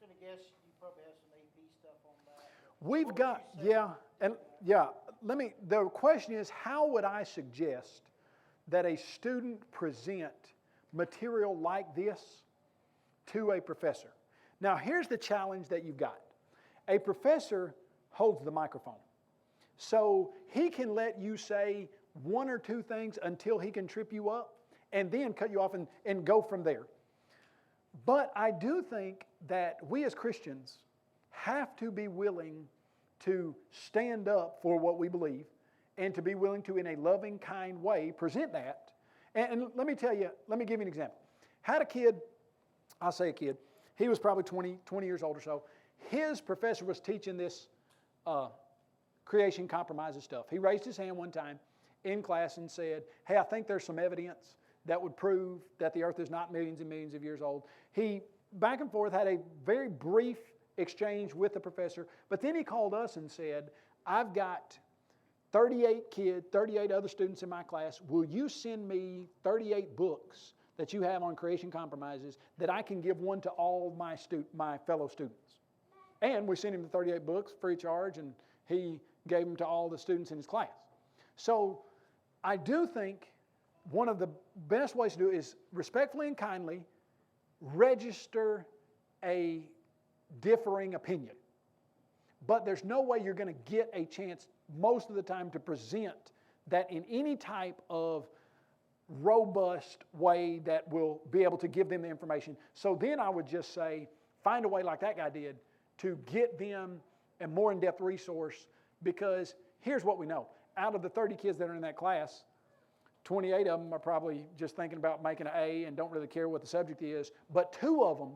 going to guess you probably have some AP stuff on that. We've What would got, you say? the question is, how would I suggest that a student present material like this to a professor? Now, here's the challenge that you've got. A professor holds the microphone. So he can let you say one or two things until he can trip you up and then cut you off and go from there. But I do think that we as Christians have to be willing to stand up for what we believe and to be willing to, in a loving, kind way, present that. And let me tell you, let me give you an example. Had a kid, I'll say a kid, he was probably 20 years old or so. His professor was teaching this creation compromises stuff. He raised his hand one time in class and said, hey, I think there's some evidence that would prove that the earth is not millions and millions of years old. He, back and forth, had a very brief exchange with the professor, but then he called us and said, I've got 38 other students in my class. Will you send me 38 books that you have on creation compromises that I can give one to all my fellow students? And we sent him the 38 books free of charge, and he gave them to all the students in his class. So I do think one of the best ways to do it is respectfully and kindly register a differing opinion. But there's no way you're going to get a chance most of the time to present that in any type of robust way that will be able to give them the information. So then I would just say, find a way like that guy did to get them a more in-depth resource, because here's what we know. Out of the 30 kids that are in that class, 28 of them are probably just thinking about making an A and don't really care what the subject is, but 2 of them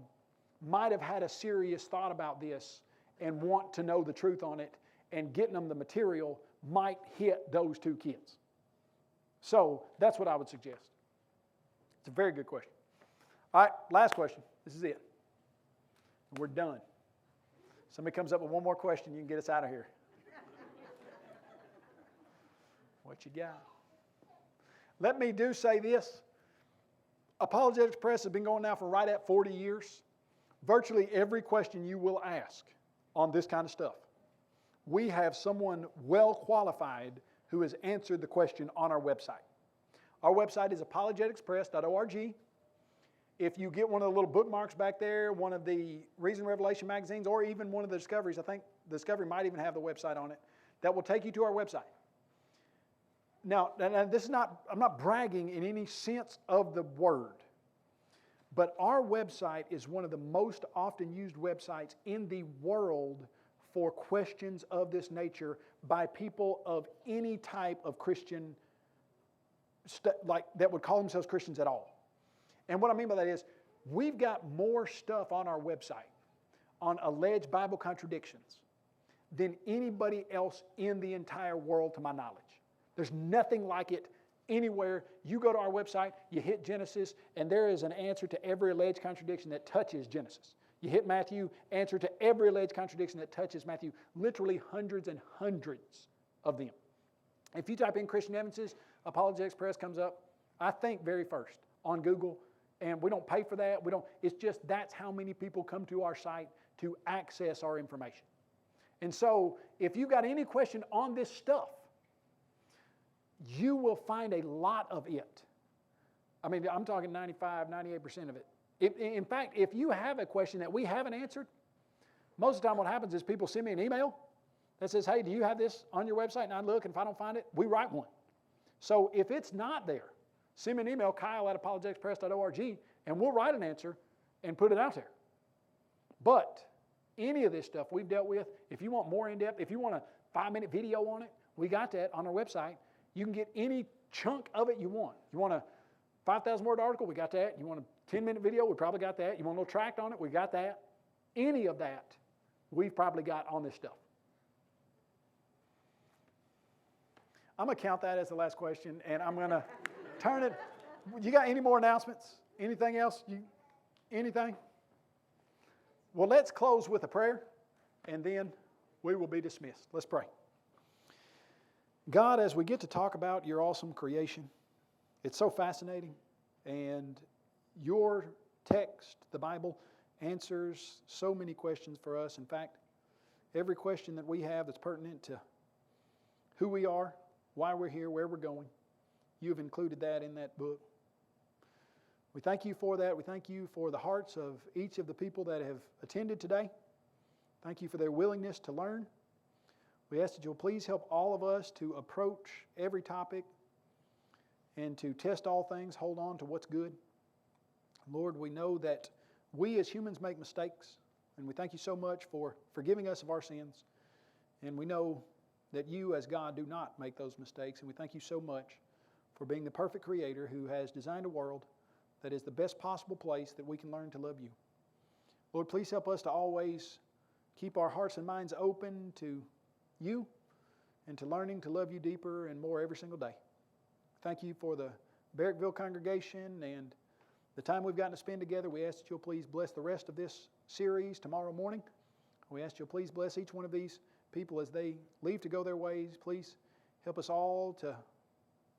might have had a serious thought about this and want to know the truth on it, and getting them the material might hit those 2 kids. So that's what I would suggest. It's a very good question. All right, last question. This is it. We're done. Somebody comes up with one more question, you can get us out of here. What you got? Let me say this. Apologetics Press has been going now for right at 40 years. Virtually every question you will ask on this kind of stuff, we have someone well qualified who has answered the question on our website. Our website is apologeticspress.org. If you get one of the little bookmarks back there, one of the Reason Revelation magazines, or even one of the Discoveries, I think Discovery might even have the website on it, that will take you to our website. Now, this is not, I'm not bragging in any sense of the word, but our website is one of the most often used websites in the world for questions of this nature by people of any type of Christian, like that would call themselves Christians at all. And what I mean by that is, we've got more stuff on our website on alleged Bible contradictions than anybody else in the entire world to my knowledge. There's nothing like it anywhere. You go to our website, you hit Genesis, and there is an answer to every alleged contradiction that touches Genesis. You hit Matthew, answer to every alleged contradiction that touches Matthew. Literally hundreds and hundreds of them. If you type in Christian evidences, Apologetics Press comes up, I think, very first on Google. And we don't pay for that. It's just that's how many people come to our site to access our information. And so if you've got any question on this stuff, you will find a lot of it. I mean, I'm talking 95, 98% of it. In fact, if you have a question that we haven't answered, most of the time what happens is people send me an email that says, hey, do you have this on your website? And I look, and if I don't find it, we write one. So if it's not there, send me an email, kyle@apologeticspress.org, and we'll write an answer and put it out there. But any of this stuff we've dealt with, if you want more in-depth, if you want a 5-minute video on it, we got that on our website. You can get any chunk of it you want. You want a 5,000-word article? We got that. You want a 10-minute video? We probably got that. You want a little tract on it? We got that. Any of that, we've probably got on this stuff. I'm going to count that as the last question, and I'm going to turn it. You got any more announcements? Anything else? Anything? Well, let's close with a prayer, and then we will be dismissed. Let's pray. God, as we get to talk about your awesome creation, it's so fascinating, and your text, the Bible, answers so many questions for us. In fact, every question that we have that's pertinent to who we are, why we're here, where we're going, you've included that in that book. We thank you for that. We thank you for the hearts of each of the people that have attended today. Thank you for their willingness to learn. We ask that you'll please help all of us to approach every topic and to test all things, hold on to what's good. Lord, we know that we as humans make mistakes, and we thank you so much for forgiving us of our sins. And we know that you as God do not make those mistakes, and we thank you so much for being the perfect creator who has designed a world that is the best possible place that we can learn to love you. Lord, please help us to always keep our hearts and minds open to you and to learning to love you deeper and more every single day. Thank you for the Barrackville congregation and the time we've gotten to spend together. We ask that you'll please bless the rest of this series tomorrow morning. We ask you'll please bless each one of these people as they leave to go their ways. Please help us all to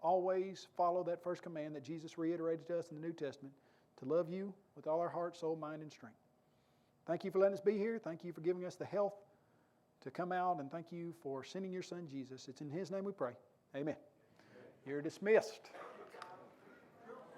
always follow that first command that Jesus reiterated to us in the New Testament, to love you with all our heart, soul, mind, and strength. Thank you for letting us be here. Thank you for giving us the health to come out, and thank you for sending your Son, Jesus. It's in His name we pray. Amen. You're dismissed.